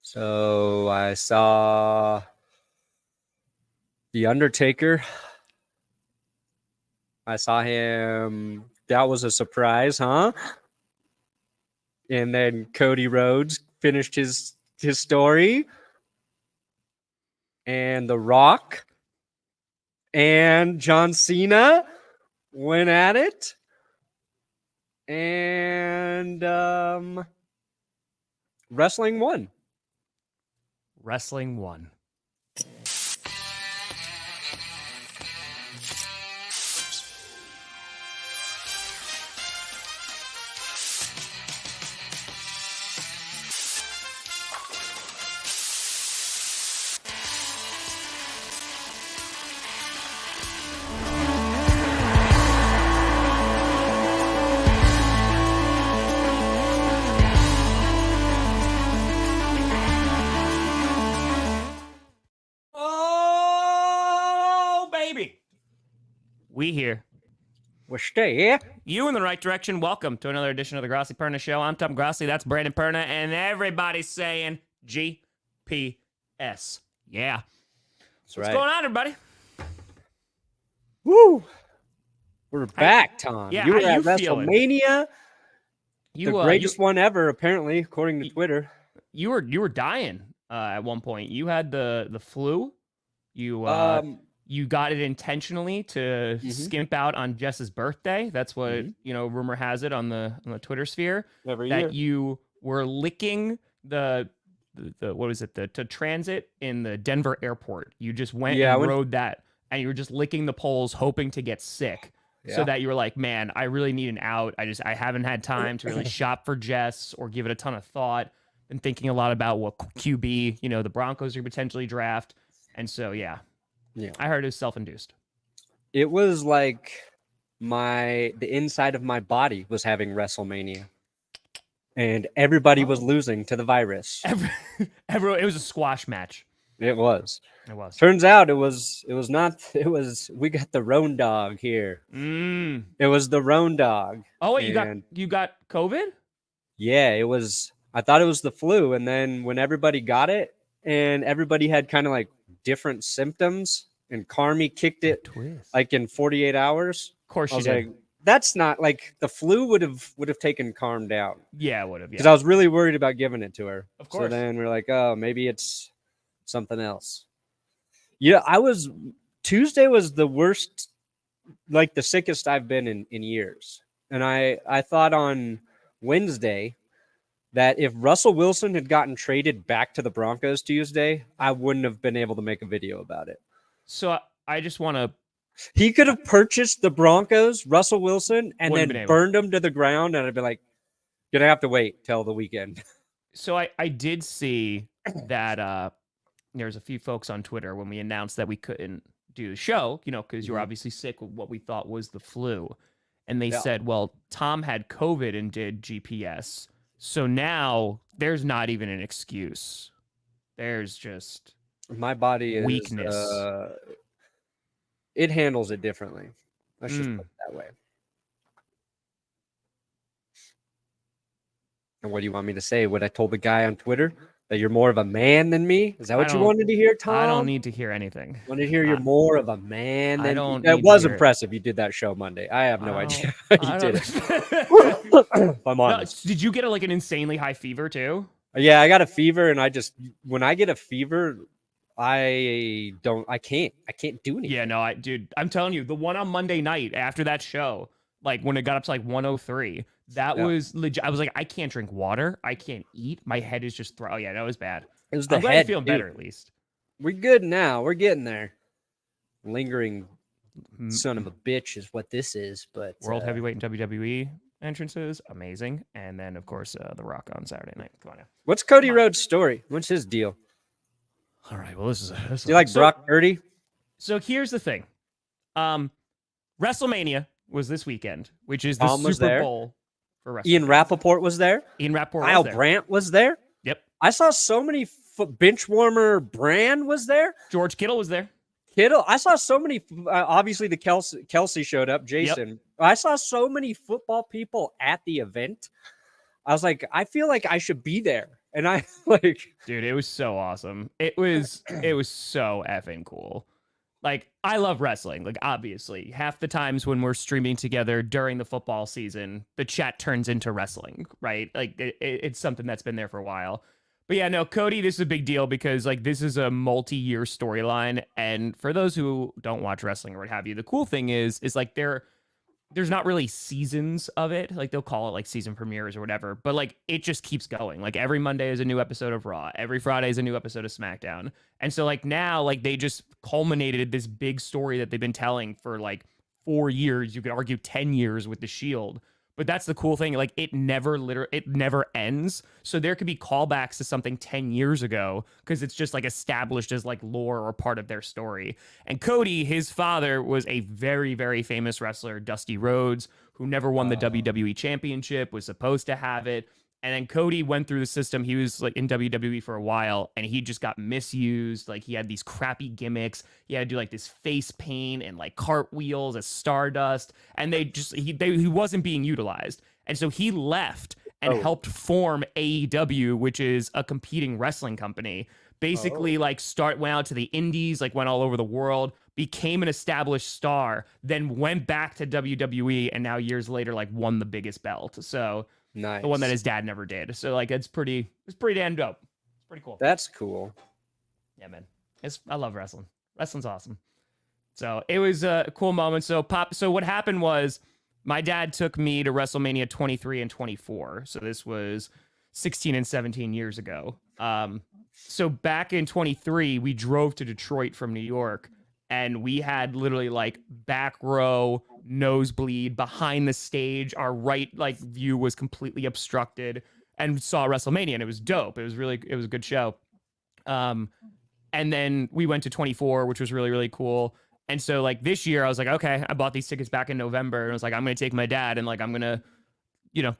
So I saw The Undertaker. I saw him. That was a surprise, huh? And then Cody Rhodes finished his story. And The Rock and John Cena went at it. And wrestling won. Wrestling won. We here. We're here. You in the right direction. Welcome to another edition of the Grossi Perna Show. I'm Tom Grossi. That's Brandon Perna. And everybody's saying GPS. Yeah. That's What's right. going on, everybody? Woo! We're back, Tom. Yeah, you were how at you feeling? WrestleMania. The greatest one ever, apparently, according to Twitter. You were dying at one point. You had the flu. You got it intentionally to skimp out on Jess's birthday. That's what rumor has it on the Twitter sphere. Every that year. You were licking the what was it, the transit in the Denver airport. You just went rode that, and you were just licking the poles, hoping to get sick. Yeah. So that you were like, man, I really need an out. I haven't had time to really shop for Jess or give it a ton of thought. Been thinking a lot about what QB the Broncos are potentially draft, and so yeah. I heard it was self-induced. It was like the inside of my body was having WrestleMania, and everybody was losing to the virus. Everyone, it was a squash match. It was. It was. Turns out it was not. It was. We got the Roan Dog here. It was the Roan Dog. Oh wait, you got COVID? Yeah, it was. I thought it was the flu, and then when everybody got it, and everybody had kind of like different symptoms, and Carmi kicked it like in 48 hours. Of course she did. Like, that's not like the flu would have taken Carm down. Yeah, it would have. Because I was really worried about giving it to her. Of course. So then we're like, oh, maybe it's something else. Yeah, Tuesday was the worst, like the sickest I've been in years. And I thought on Wednesday that if Russell Wilson had gotten traded back to the Broncos Tuesday, I wouldn't have been able to make a video about it. So I just want to... He could have purchased the Broncos, Russell Wilson, and then burned them to the ground, and I'd be like, you're going to have to wait till the weekend. So I did see that there's a few folks on Twitter when we announced that we couldn't do the show, because you were obviously sick with what we thought was the flu. And they said, well, Tom had COVID and did GPS. So now there's not even an excuse. There's just my body is weakness. It handles it differently. Let's just put it that way. And what do you want me to say? What I told the guy on Twitter? That you're more of a man than me? Is that what you wanted to hear, Tom? I don't need to hear anything. I want to hear you're more of a man than me. That was impressive. You did that show Monday. I have no idea how you did it. I'm honest. Did you get an insanely high fever too? Yeah, I got a fever, and when I get a fever, I can't do anything. Yeah, no, dude, I'm telling you, the one on Monday night after that show, like when it got up to like 103, that was legit. I was like, I can't drink water. I can't eat. My head is just oh yeah, that was bad. It was the I'm glad head. You're feeling better at least. We're good now. We're getting there. Lingering son of a bitch is what this is. But World Heavyweight and WWE entrances, amazing. And then of course The Rock on Saturday night. Come on now. What's Cody Rhodes' story? What's his deal? All right. Well, this is do you like Brock Purdy? So here's the thing. WrestleMania was this weekend, which is the Super Bowl for wrestling. Ian Rappaport was there. Kyle Brandt was there. Yep. I saw so many bench warmer. Brand was there. George Kittle was there. I saw so many. Obviously, the Kelsey showed up. Jason. Yep. I saw so many football people at the event. I was like, I feel like I should be there. And I like, dude, it was so awesome. It was so effing cool. Like, I love wrestling. Like, obviously, half the times when we're streaming together during the football season, the chat turns into wrestling, right? Like, it's something that's been there for a while. But yeah, no, Cody, this is a big deal because, like, this is a multi-year storyline. And for those who don't watch wrestling or what have you, the cool thing is like, there's not really seasons of it. Like, they'll call it like season premieres or whatever, but like it just keeps going. Like, every Monday is a new episode of Raw, every Friday is a new episode of SmackDown. And so like now, like, they just culminated this big story that they've been telling for like 4 years. You could argue 10 years with the Shield. But that's the cool thing. Like, it never ends. So there could be callbacks to something 10 years ago because it's just like established as like lore or part of their story. And Cody, his father, was a very, very famous wrestler, Dusty Rhodes, who never won the WWE Championship, was supposed to have it. And then Cody went through the system. He was like in WWE for a while, and he just got misused. Like, he had these crappy gimmicks. He had to do like this face paint and like cartwheels as Stardust, and he wasn't being utilized. And so he left and helped form AEW, which is a competing wrestling company. Basically, like, went out to the indies, like went all over the world, became an established star, then went back to WWE, and now years later, like, won the biggest belt. So. Nice. The one that his dad never did. So like it's pretty damn dope. It's pretty cool. That's cool. Yeah, man. I love wrestling. Wrestling's awesome. So it was a cool moment. So what happened was my dad took me to WrestleMania 23 and 24. So this was 16 and 17 years ago. So back in 23, we drove to Detroit from New York, and we had literally like back row, nosebleed, behind the stage. Our right like view was completely obstructed, and saw WrestleMania, and it was dope. It was a good show. And then we went to 24, which was really, really cool. And so like this year I was like, okay, I bought these tickets back in November, and I was like, I'm going to take my dad, and like, I'm going to,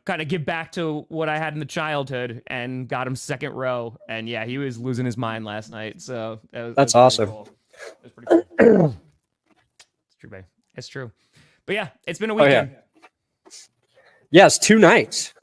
kind of give back to what I had in the childhood, and got him second row. And yeah, he was losing his mind last night. So that's awesome. Cool. It was pretty cool. It's true, babe. It's true. But yeah, it's been a weekend. Yes, 2 nights.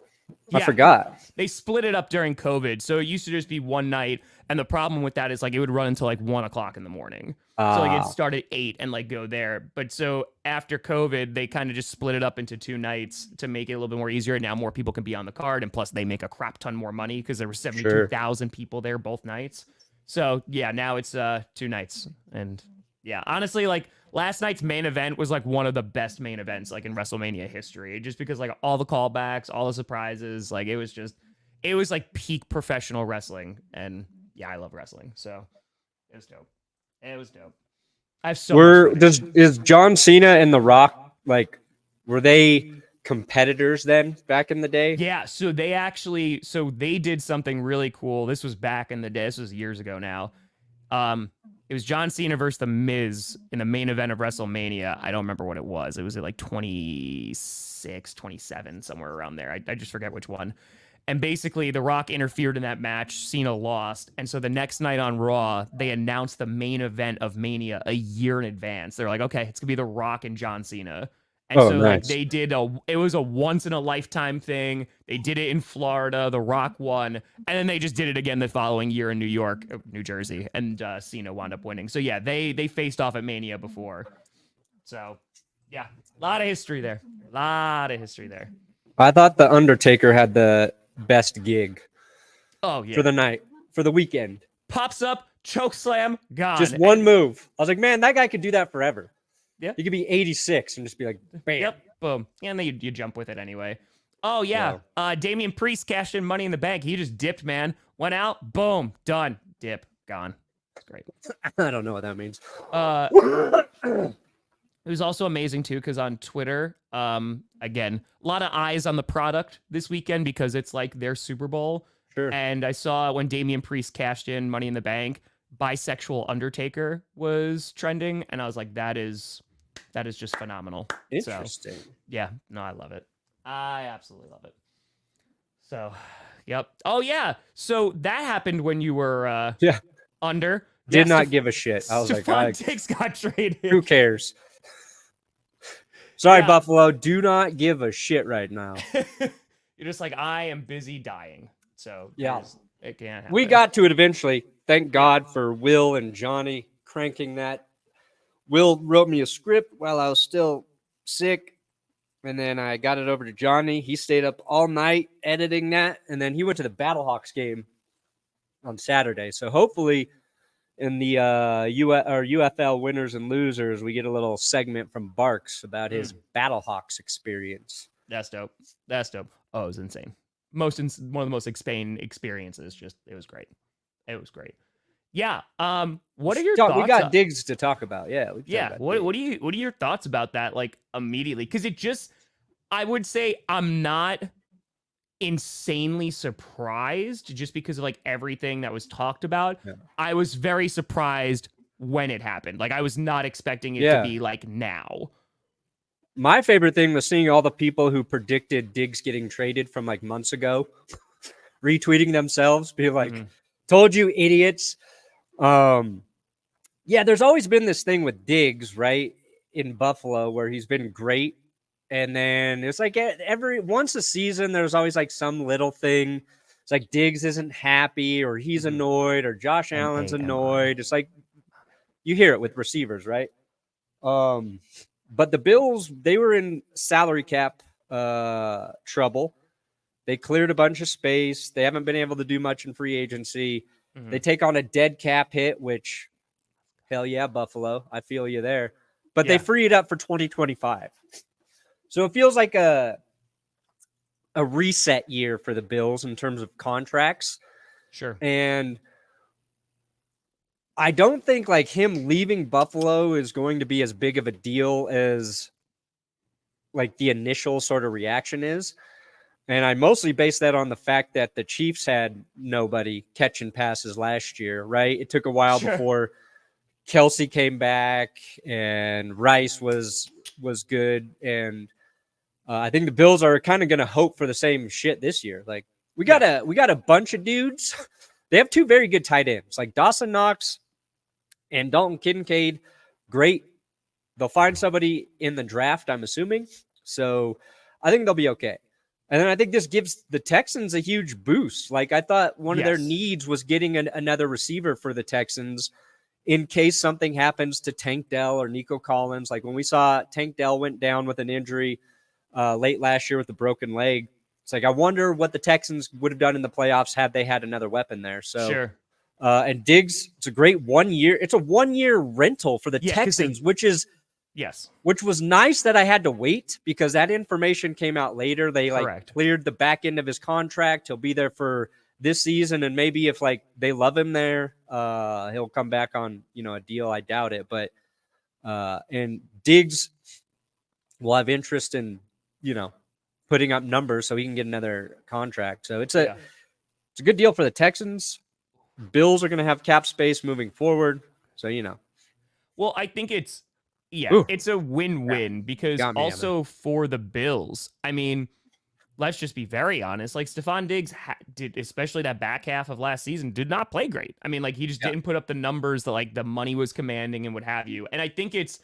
I forgot. They split it up during COVID. So it used to just be one night. And the problem with that is like it would run until like 1 o'clock in the morning. So like it'd start at 8 and like go there. But so after COVID, they kind of just split it up into 2 nights to make it a little bit more easier. Now more people can be on the card. And plus they make a crap ton more money because there were 72,000 people there both nights. So yeah, now it's 2 nights. And yeah, honestly, like last night's main event was like one of the best main events like in WrestleMania history, just because like all the callbacks, all the surprises, like it was like peak professional wrestling. And yeah, I love wrestling, so it was dope. It was dope. I have so is John Cena and The Rock, like, were they competitors then back in the day? Yeah, so they did something really cool. This was back in the day. This was years ago now. It was John Cena versus The Miz in the main event of WrestleMania. I don't remember what it was. It was at like 26, 27, somewhere around there. I just forget which one. And basically, The Rock interfered in that match. Cena lost. And so the next night on Raw, they announced the main event of Mania a year in advance. They're like, okay, it's going to be The Rock and John Cena. And so nice. like they did it was a once in a lifetime thing. They did it in Florida. The Rock won, and then they just did it again the following year in New York, New Jersey, and Cena wound up winning. So yeah, they faced off at Mania before. So yeah, a lot of history there. I thought The Undertaker had the best gig. Oh yeah, for the night, for the weekend. Pops up, choke slam, gone. Just one move. I was like, man, that guy could do that forever. Yeah, you could be 86 and just be like, bam. Yep, boom. And then you jump with it anyway. Oh yeah, Damian Priest cashed in Money in the Bank. He just dipped, man. Went out, boom, done, dip, gone. It's great. I don't know what that means. It was also amazing too, because on Twitter, again, a lot of eyes on the product this weekend because it's like their Super Bowl. Sure. And I saw when Damian Priest cashed in Money in the Bank, bisexual Undertaker was trending, and I was like, that is just phenomenal. Interesting. So, yeah, no, I love it. I absolutely love it. So, yep. Oh yeah. So that happened when you were under. Did not give a shit. I was Stefan Diggs got traded. Who cares? Sorry, Buffalo. Do not give a shit right now. You're just like, I am busy dying. So yeah, It can't happen. We got to it eventually. Thank God for Will and Johnny cranking that. Will wrote me a script while I was still sick, and then I got it over to Johnny. He stayed up all night editing that, and then he went to the Battlehawks game on Saturday. So hopefully in the UFL winners and losers, we get a little segment from Barks about his Battlehawks experience. That's dope. Oh, it was insane. One of the most insane experiences. It was great. Yeah. What are your thoughts? We got Diggs to talk about. Yeah. What are your thoughts about that? Like immediately, because I would say I'm not insanely surprised just because of like everything that was talked about. Yeah. I was very surprised when it happened. Like I was not expecting it to be like now. My favorite thing was seeing all the people who predicted Diggs getting traded from like months ago retweeting themselves, being like, told you idiots. There's always been this thing with Diggs, right, in Buffalo where he's been great. And then it's like once a season, there's always like some little thing. It's like Diggs isn't happy or he's annoyed or Josh Allen's annoyed. It's like you hear it with receivers, right? But the Bills, they were in salary cap trouble. They cleared a bunch of space. They haven't been able to do much in free agency. They take on a dead cap hit, which, hell yeah, Buffalo. I feel you there. But they free it up for 2025. So it feels like a reset year for the Bills in terms of contracts. Sure. And I don't think like him leaving Buffalo is going to be as big of a deal as like the initial sort of reaction is. And I mostly base that on the fact that the Chiefs had nobody catching passes last year, right? It took a while before Kelsey came back and Rice was good. And I think the Bills are kind of going to hope for the same shit this year. Like we got a bunch of dudes. They have two very good tight ends, like Dawson Knox and Dalton Kincaid. Great. They'll find somebody in the draft, I'm assuming. So I think they'll be okay. And then I think this gives the Texans a huge boost. Like I thought one of their needs was getting another receiver for the Texans in case something happens to Tank Dell or Nico Collins. Like when we saw Tank Dell went down with an injury late last year with a broken leg. It's like, I wonder what the Texans would have done in the playoffs had they had another weapon there. So, and Diggs, it's a great 1 year. It's a 1 year rental for the Texans, which was nice that I had to wait because that information came out later. They cleared the back end of his contract. He'll be there for this season. And maybe if like they love him there, he'll come back on, a deal. I doubt it, but, and Diggs will have interest in, putting up numbers so he can get another contract. So it's a good deal for the Texans. Bills are going to have cap space moving forward. So, Well, I think it's a win-win because also for the Bills, I mean, let's just be very honest. Like Stefan Diggs did, especially that back half of last season, did not play great. I mean, like he just didn't put up the numbers that like the money was commanding and what have you. And I think it's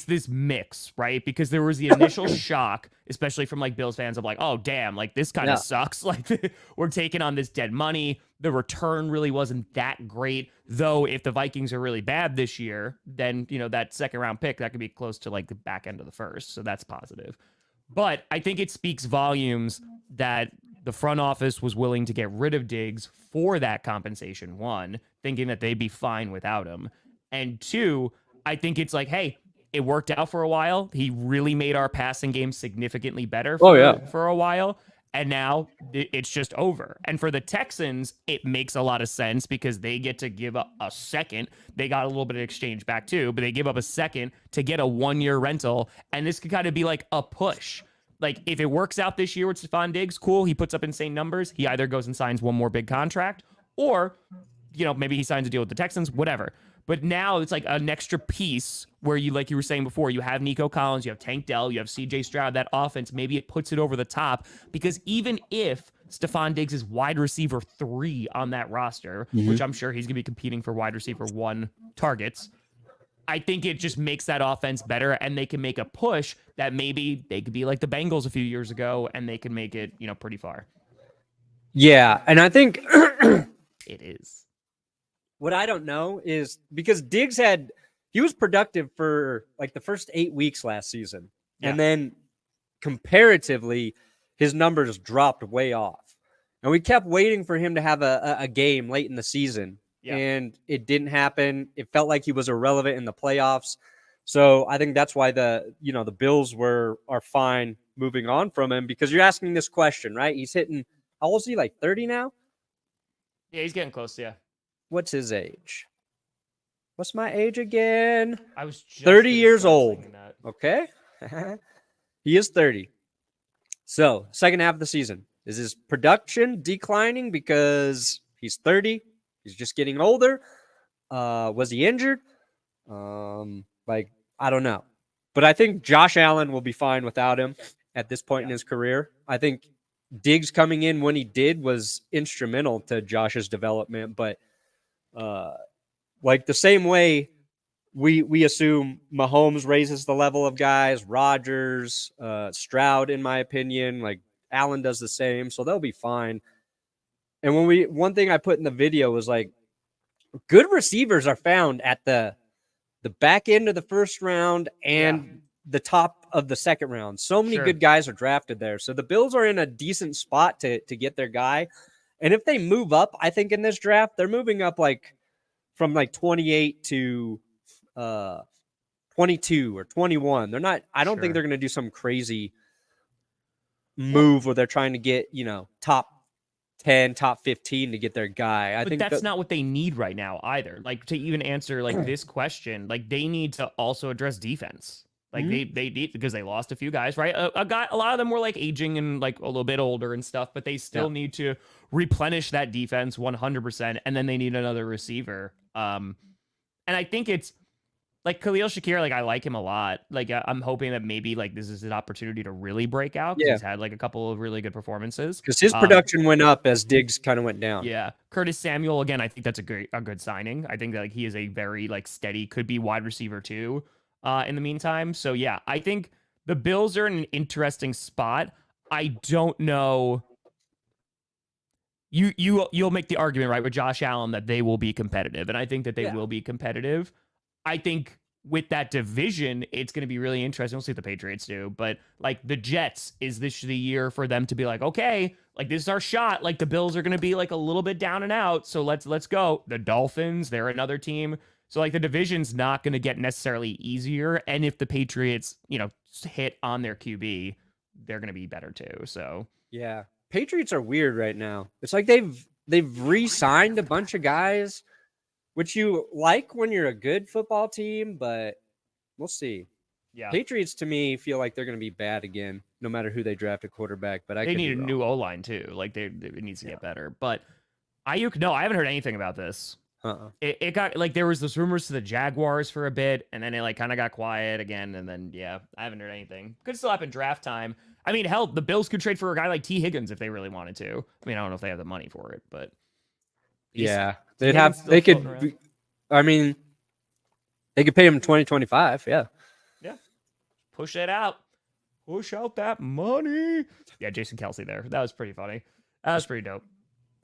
this mix, right? Because there was the initial shock, especially from like Bills fans of like, oh, damn, like this kind of sucks. Like we're taking on this dead money. The return really wasn't that great. Though if the Vikings are really bad this year, then, that second round pick, that could be close to like the back end of the first. So that's positive. But I think it speaks volumes that the front office was willing to get rid of Diggs for that compensation, one, thinking that they'd be fine without him. And two, I think it's like, hey, it worked out for a while. He really made our passing game significantly better for a while. And now it's just over. And for the Texans, it makes a lot of sense because they get to give up a second. They got a little bit of exchange back too, but they give up a second to get a 1 year rental. And this could kind of be like a push. Like if it works out this year with Stefan Diggs, cool. He puts up insane numbers. He either goes and signs one more big contract or, maybe he signs a deal with the Texans, whatever. But now it's like an extra piece where you, like you were saying before, you have Nico Collins, you have Tank Dell, you have CJ Stroud, that offense, maybe it puts it over the top because even if Stefan Diggs is wide receiver 3 on that roster, which I'm sure he's going to be competing for wide receiver 1 targets, I think it just makes that offense better and they can make a push that maybe they could be like the Bengals a few years ago and they can make it, pretty far. Yeah. And I think It is. What I don't know is because Diggs he was productive for like the first 8 weeks last season. Yeah. And then comparatively, his numbers dropped way off. And we kept waiting for him to have a game late in the season. Yeah. And it didn't happen. It felt like he was irrelevant in the playoffs. So I think that's why the Bills are fine moving on from him, because you're asking this question, right? He's hitting, how old is he, like 30 now? Yeah, he's getting close, yeah. What's his age? What's my age again? I was just 30 years old. Okay. He is 30. So, second half of the season. Is his production declining because he's 30? He's just getting older? Was he injured? I don't know. But I think Josh Allen will be fine without him at this point in his career. I think Diggs coming in when he did was instrumental to Josh's development, but like the same way we assume Mahomes raises the level of guys, Rodgers, Stroud, in my opinion, like Allen does the same, so they'll be fine. And one thing I put in the video was like, good receivers are found at the back end of the first round and the top of the second round. So many good guys are drafted there. So the Bills are in a decent spot to get their guy. And if they move up, I think in this draft, they're moving up like from like 28 to 22 or 21. They're not, I don't think they're going to do some crazy move where they're trying to get, top 10, top 15 to get their guy. I think that's not what they need right now either. Like, to even answer like this question, like they need to also address defense. Like they need, because they lost a few guys, right? A lot of them were like aging and like a little bit older and stuff, but they still need to replenish that defense 100%. And then they need another receiver. And I think it's like Khalil Shakir, like I like him a lot. Like I'm hoping that maybe like this is an opportunity to really break out. Yeah. He's had like a couple of really good performances. Because his production went up as Diggs kind of went down. Yeah. Curtis Samuel, again, I think that's a good signing. I think that like he is a very like steady, could be wide receiver too in the meantime. So yeah, I think the Bills are in an interesting spot. I don't know. You'll make the argument, right, with Josh Allen that they will be competitive. And I think that they will be competitive. I think with that division, it's going to be really interesting. We'll see what the Patriots do. But like the Jets, is this the year for them to be like, okay, like this is our shot. Like the Bills are going to be like a little bit down and out. So let's go. The Dolphins, they're another team. So like the division's not going to get necessarily easier. And if the Patriots, hit on their QB, they're going to be better too. So yeah, Patriots are weird right now. It's like they've re-signed a bunch of guys, which you like when you're a good football team, but we'll see. Yeah, Patriots to me feel like they're going to be bad again, no matter who they draft a quarterback. But they need a new O-line too. Like it needs to get better. But Ayuk, no, I haven't heard anything about this. It got like there was this rumors to the Jaguars for a bit, and then it like kind of got quiet again, and then I haven't heard anything. Could still happen draft time. I mean, hell, the Bills could trade for a guy like T. Higgins if they really wanted to. I mean, I don't know if they have the money for it, but they could. I mean, they could pay him 2025. Yeah. Push it out. Push out that money. Yeah, Jason Kelsey there. That was pretty funny. That was pretty dope.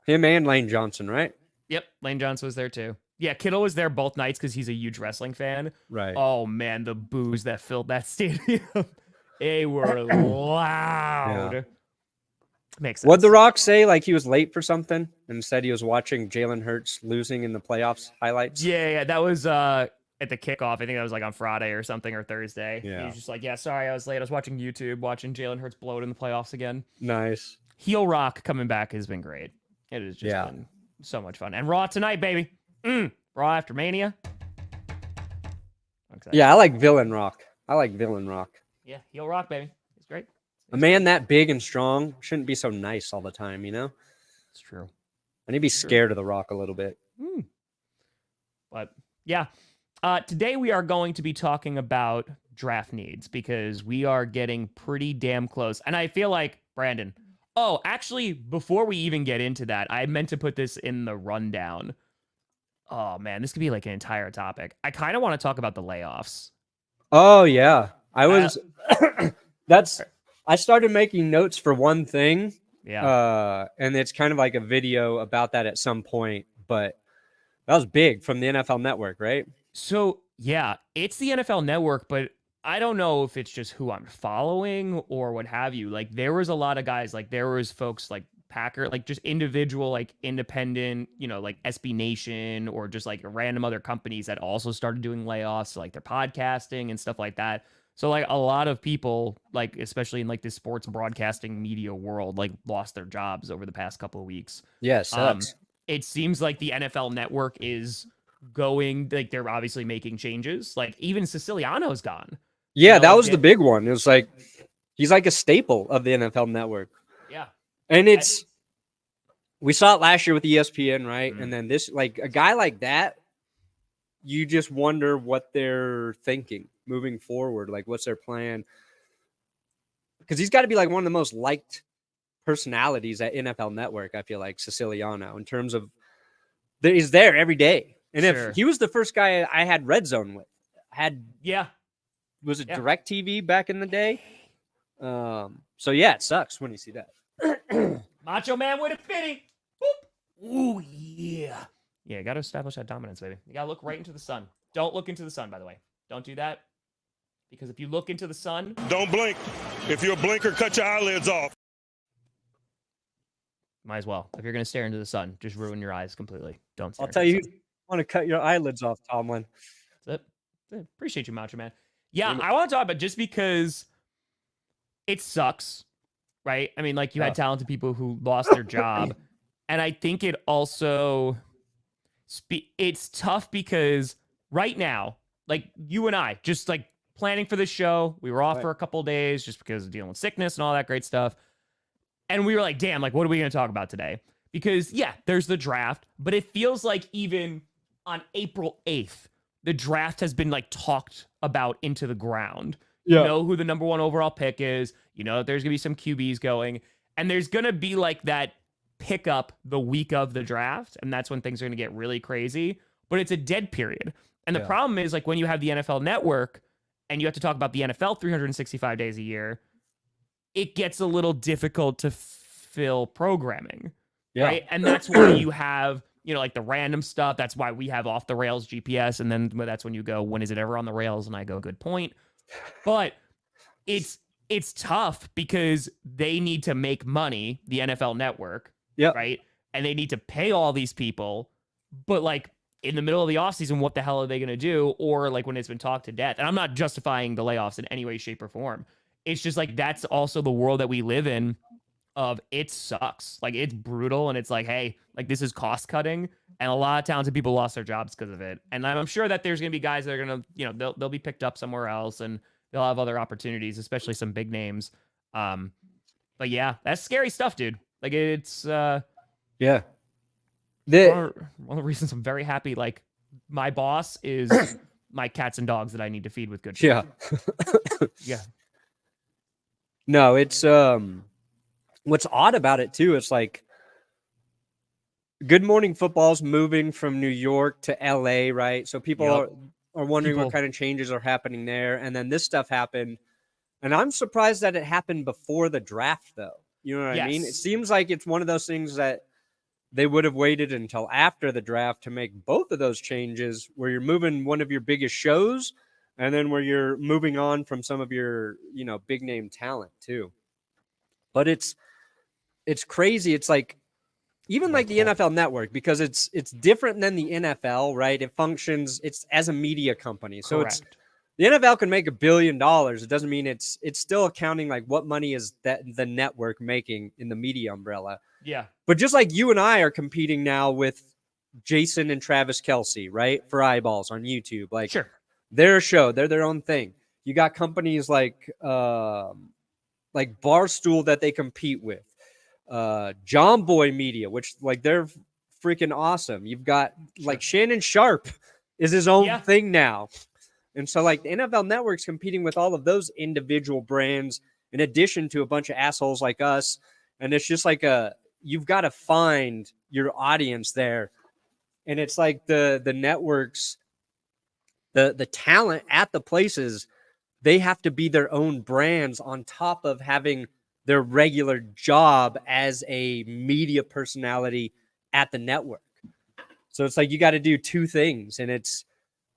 Him and Lane Johnson, right? Yep, Lane Johnson was there too. Yeah, Kittle was there both nights because he's a huge wrestling fan. Right. Oh man, the boos that filled that stadium. They were loud. Yeah. Makes sense. What'd The Rock say? Like he was late for something and said he was watching Jalen Hurts losing in the playoffs highlights? Yeah. That was at the kickoff. I think that was like on Friday or something, or Thursday. Yeah. He was just like, yeah, sorry, I was late. I was watching YouTube, watching Jalen Hurts blow it in the playoffs again. Nice. Heel Rock coming back has been great. It has just been so much fun. And Raw tonight, baby. Raw after Mania. Yeah, I like Villain Rock. Yeah, Heel Rock, baby. It's great. A man that big and strong shouldn't be so nice all the time, It's true. I need to be scared of The Rock a little bit. But yeah, today we are going to be talking about draft needs because we are getting pretty damn close. And I feel like, Brandon, actually, before we even get into that, I meant to put this in the rundown. Oh, man, this could be like an entire topic. I kind of want to talk about the layoffs. Oh, yeah. I started making notes for one thing. Yeah. And it's kind of like a video about that at some point. but that was big from the NFL Network, right? So, yeah, it's the NFL Network, but I don't know if it's just who I'm following or what have you. Like, there was a lot of guys, like, there was folks like Packer, like, just individual, like, independent, like SB Nation or just like random other companies that also started doing layoffs, so, like, their podcasting and stuff like that. So, like, a lot of people, like, especially in like this sports broadcasting media world, like, lost their jobs over the past couple of weeks. Yeah, sucks. It seems like the NFL Network is going, like, they're obviously making changes. Like, even Siciliano's gone. Yeah, that was the big one. It was like he's like a staple of the NFL Network. Yeah, and we saw it last year with ESPN, right? And then this, like, a guy like that, you just wonder what they're thinking moving forward. Like, what's their plan? Because he's got to be like one of the most liked personalities at NFL Network. I feel like Siciliano, in terms of he's there every day. And if he was the first guy I had Red Zone with, was it DirecTV back in the day? So yeah, it sucks when you see that. Macho Man with a fitty. Boop. Ooh, yeah. Yeah, you got to establish that dominance, baby. You got to look right into the sun. Don't look into the sun, by the way. Don't do that. Because if you look into the sun... Don't blink. If you're a blinker, cut your eyelids off. Might as well. If you're going to stare into the sun, just ruin your eyes completely. Don't stare. I'll tell you, want to cut your eyelids off, Tomlin. That's it. Appreciate you, Macho Man. Yeah, I want to talk about, just because it sucks, right? I mean, like, you had talented people who lost their job. And I think it also, it's tough because right now, like, you and I, just like planning for this show, we were off for a couple of days just because of dealing with sickness and all that great stuff. And we were like, damn, like, what are we going to talk about today? Because, yeah, there's the draft, but it feels like even on April 8th, the draft has been, like, talked about into the ground. Yeah. You know who the number 1 overall pick is. You know that there's going to be some QBs going. And there's going to be, like, that pickup the week of the draft. And that's when things are going to get really crazy. But it's a dead period. And the problem is, like, when you have the NFL Network and you have to talk about the NFL 365 days a year, it gets a little difficult to fill programming. Right? And that's why you have, like, the random stuff. That's why we have Off the Rails GPS. And then that's when you go, when is it ever on the rails? And I go, good point. But it's tough because they need to make money, the NFL Network, right? And they need to pay all these people. But, like, in the middle of the offseason, what the hell are they going to do? Or, like, when it's been talked to death. And I'm not justifying the layoffs in any way, shape, or form. It's just, like, that's also the world that we live in. Of it sucks. Like, it's brutal, and it's like, hey, like, this is cost cutting, and a lot of talented people lost their jobs because of it. And I'm sure that there's gonna be guys that are gonna, they'll be picked up somewhere else, and they'll have other opportunities, especially some big names. But yeah, that's scary stuff, dude. Like, it's one of the reasons I'm very happy. Like, my boss is my cats and dogs that I need to feed with good food. Yeah. No, it's what's odd about it too, it's like Good Morning Football's moving from New York to LA, right? So people are wondering what kind of changes are happening there. And then this stuff happened. And I'm surprised that it happened before the draft, though. You know what I mean? It seems like it's one of those things that they would have waited until after the draft to make both of those changes, where you're moving one of your biggest shows and then where you're moving on from some of your, big name talent too. But it's crazy. It's like, even like the NFL Network, because it's different than the NFL, right? It functions, it's as a media company. So it's, the NFL can make $1 billion. It doesn't mean it's still accounting like what money is that the network making in the media umbrella. Yeah. But just like you and I are competing now with Jason and Travis Kelce, right? For eyeballs on YouTube. Like, their show, they're their own thing. You got companies like Barstool that they compete with. John Boy Media, which, like, they're freaking awesome. You've got like Shannon Sharp is his own thing now. And so, like, the NFL Network's competing with all of those individual brands in addition to a bunch of assholes like us. And it's just like you've got to find your audience there. And it's like the networks, the talent at the places, they have to be their own brands on top of having their regular job as a media personality at the network. So it's like you got to do two things, and it's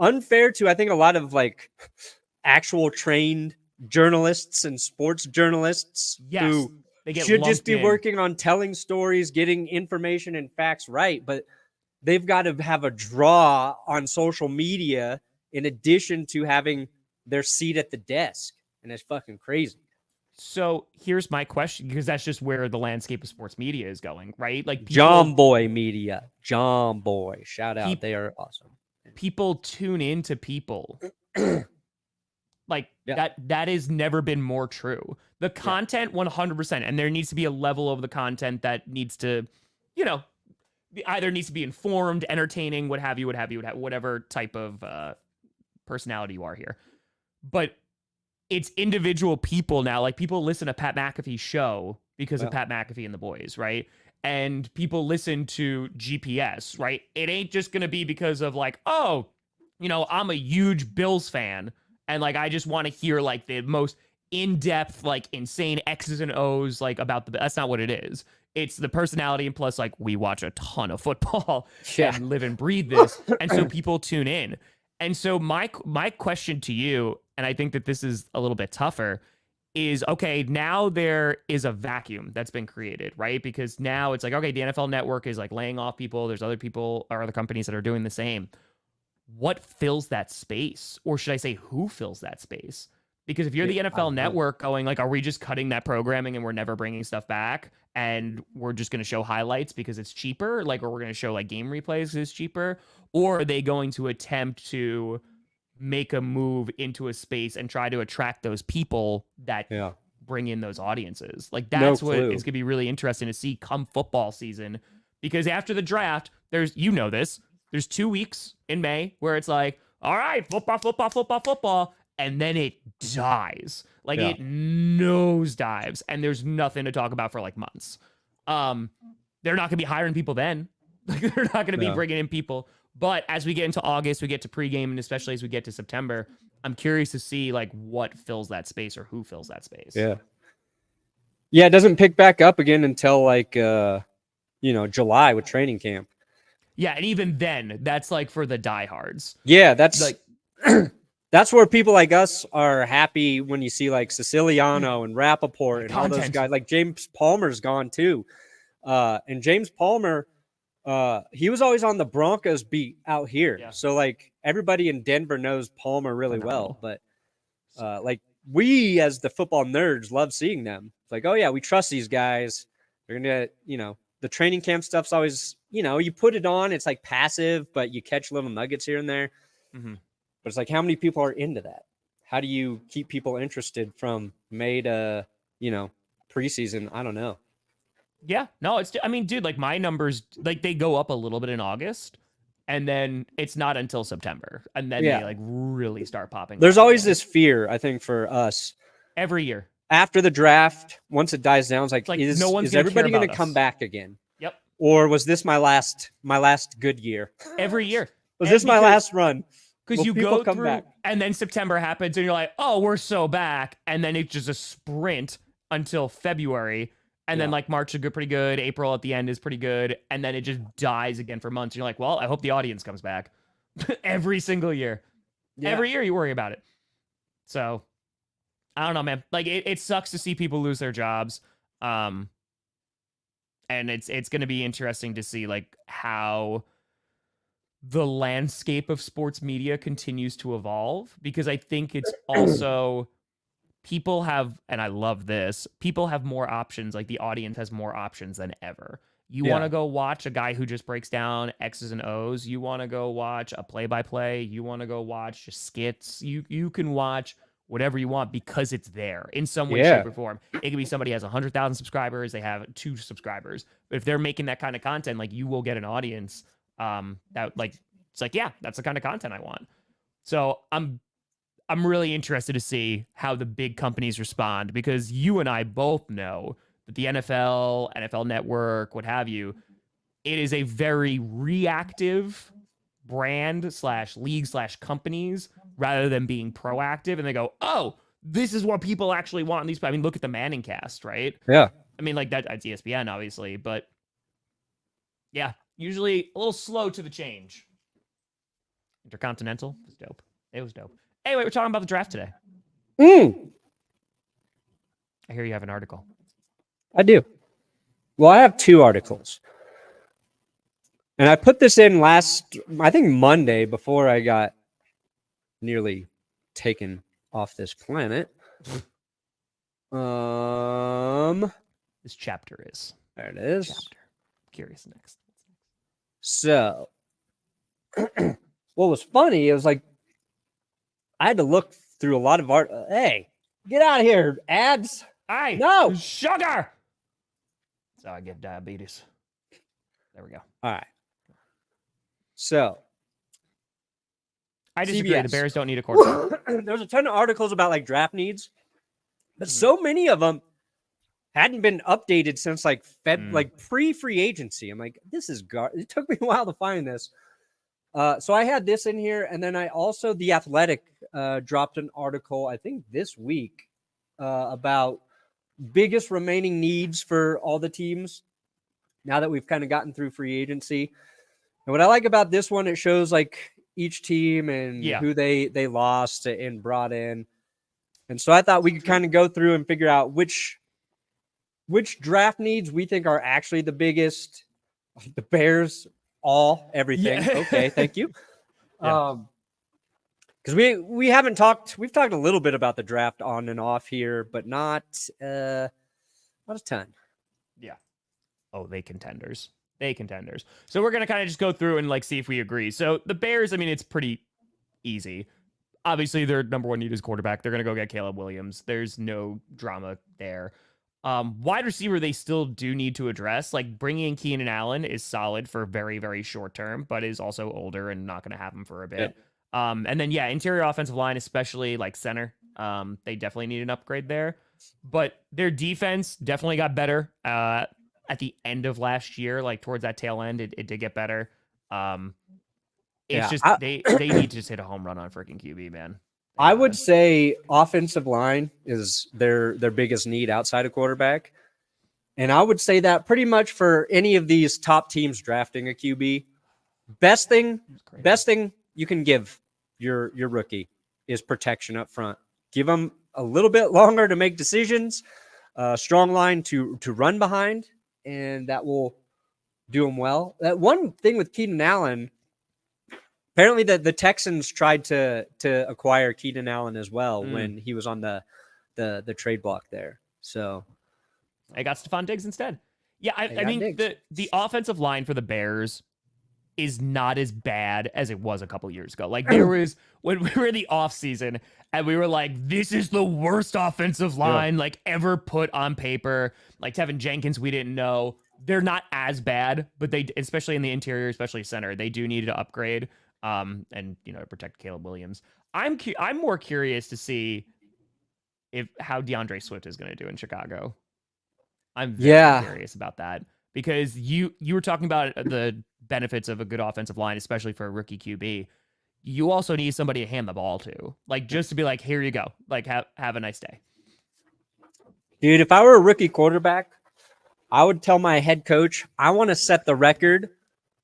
unfair to, I think, a lot of like actual trained journalists and sports journalists who they get should just be in. working on telling stories, getting information and facts right, but they've got to have a draw on social media in addition to having their seat at the desk, and it's fucking crazy. So here's my question, because that's just where the landscape of sports media is going, right? Like John Boy Media, John Boy, shout out, they are awesome. People tune into people. Like that has never been more true. The content 100%, and there needs to be a level of the content that needs to, either needs to be informed, entertaining, what have you, whatever type of personality you are here. But it's individual people now. Like, people listen to Pat McAfee's show because of Pat McAfee and the boys, right? And people listen to GPS, right? It ain't just going to be because of like, oh, I'm a huge Bills fan, and like, I just want to hear like the most in-depth, like insane X's and O's, like about that's not what it is. It's the personality, and plus like we watch a ton of football and live and breathe this. And so people tune in. And so my question to you, and I think that this is a little bit tougher, is, okay, now there is a vacuum that's been created, right? Because now it's like, okay, the NFL Network is like laying off people. There's other people or other companies that are doing the same. What fills that space? Or should I say, who fills that space? Because if you're the NFL Network going like, are we just cutting that programming and we're never bringing stuff back, and we're just going to show highlights because it's cheaper, like, or we're going to show like game replays because it's cheaper? Or are they going to attempt to make a move into a space and try to attract those people that bring in those audiences? Like, that's what is going to be really interesting to see come football season. Because after the draft, there's 2 weeks in May where it's like, all right, football. And then it dies. Like, it nosedives, and there's nothing to talk about for like months. They're not going to be hiring people then. Like, they're not going to be bringing in people. But as we get into August, we get to pregame, and especially as we get to September, I'm curious to see like what fills that space, or who fills that space. Yeah, it doesn't pick back up again until like July with training camp. Yeah, and even then, that's like for the diehards. Yeah, that's like that's where people like us are happy when you see like Siciliano and Rappaport and all those guys. Like James Palmer's gone too. And James Palmer, he was always on the Broncos beat out here. Yeah. So like everybody in Denver knows Palmer really well. But like we as the football nerds love seeing them. It's like, oh yeah, we trust these guys. They're gonna, the training camp stuff's always, you put it on, it's like passive, but you catch little nuggets here and there. Mm-hmm. But it's like, how many people are into that? How do you keep people interested from May to, preseason? I don't know. Yeah, no, dude, like my numbers, like they go up a little bit in August, and then it's not until September. And then they like really start popping. There's always this fear, I think, for us. Every year. After the draft, once it dies down, it's like is everybody going to come back again? Yep. Or was this my last good year? Every year. Was this my last run? Because you go through, back? And then September happens, and you're like, oh, we're so back. And then it's just a sprint until February. And then like March is pretty good. April at the end is pretty good. And then it just dies again for months. You're like, well, I hope the audience comes back. Every single year. Yeah. Every year you worry about it. So, I don't know, man. Like, it sucks to see people lose their jobs. And it's going to be interesting to see like how the landscape of sports media continues to evolve, because I think it's also people have, and I love this, people have more options. Like the audience has more options than ever. You want to go watch a guy who just breaks down X's and O's. You want to go watch a play-by-play. You want to go watch just skits. You can watch whatever you want because it's there in some way, shape, or form. It could be somebody has 100,000 subscribers. They have 2 subscribers. But if they're making that kind of content, like you will get an audience that like, it's like, yeah, that's the kind of content I want. So I'm really interested to see how the big companies respond, because you and I both know that the NFL, NFL Network, what have you, it is a very reactive brand / league / companies rather than being proactive. And they go, oh, this is what people actually want in these. I mean, look at the Manning cast, right? Yeah. I mean, like that's ESPN, obviously, but yeah, usually a little slow to the change. Intercontinental was dope. It was dope. Anyway, we're talking about the draft today. I hear you have an article. I do. Well, I have 2 articles. And I put this in I think Monday, before I got nearly taken off this planet. This chapter is. There it is. Chapter. Curious next. So, what was funny, it was like, I had to look through a lot of art. Hey, get out of here, ads. Aye. No. Sugar. That's how I get diabetes. There we go. All right. So, I disagree. CBS. The Bears don't need a quarterback. There's a ton of articles about like draft needs, but so many of them hadn't been updated since like like pre-free agency. I'm like, this is it took me a while to find this. So I had this in here, and then I also The Athletic dropped an article, I think this week, about biggest remaining needs for all the teams now that we've kind of gotten through free agency. And what I like about this one, it shows like each team and who they lost and brought in. And so I thought we could kind of go through and figure out which draft needs we think are actually the biggest. The Bears, everything. Yeah. Okay, thank you. Because we haven't talked. We've talked a little bit about the draft on and off here, but not a ton. Yeah. Oh, they contenders. So we're going to kind of just go through and like see if we agree. So the Bears, I mean, it's pretty easy. Obviously, their number one need is quarterback. They're going to go get Caleb Williams. There's no drama there. Wide receiver, they still do need to address. Like bringing in Keenan Allen is solid for very, very short term, but is also older and not going to have him for a bit. Yeah. And then, interior offensive line, especially like center. They definitely need an upgrade there. But their defense definitely got better at the end of last year, like towards that tail end, it did get better. It's just they need to just hit a home run on freaking QB, man. I would say offensive line is their biggest need outside of quarterback. And I would say that pretty much for any of these top teams drafting a QB, best thing you can give your rookie is protection up front. Give them a little bit longer to make decisions, strong line to run behind, and that will do them well. That one thing with Keenan Allen, apparently the Texans tried to acquire Keenan Allen as well when he was on the trade block there. So I got Stefan Diggs instead. Yeah, I mean the offensive line for the Bears is not as bad as it was a couple years ago. Like there was when we were in the offseason and we were like, this is the worst offensive line like ever put on paper. Like Tevin Jenkins, we didn't know. They're not as bad, but they, especially in the interior, especially center, they do need to upgrade. And to protect Caleb Williams. I'm more curious to see how DeAndre Swift is going to do in Chicago. I'm very curious about that because you were talking about the benefits of a good offensive line, especially for a rookie QB. You also need somebody to hand the ball to, like just to be like, here you go, like have a nice day. Dude, if I were a rookie quarterback, I would tell my head coach, I want to set the record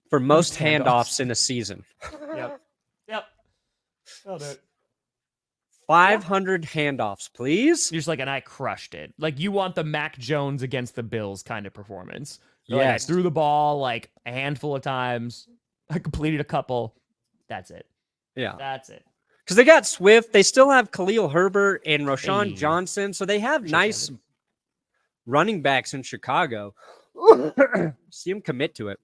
for most handoffs in a season. Yep. I'll do it. 500 handoffs, please. You're just like, and I crushed it. Like you want the Mac Jones against the Bills kind of performance. Yes. Like, I threw the ball like a handful of times. I completed a couple. That's it. Yeah. That's it. Because they got Swift. They still have Khalil Herbert and Roshan Johnson. So they have nice running backs in Chicago. See them commit to it.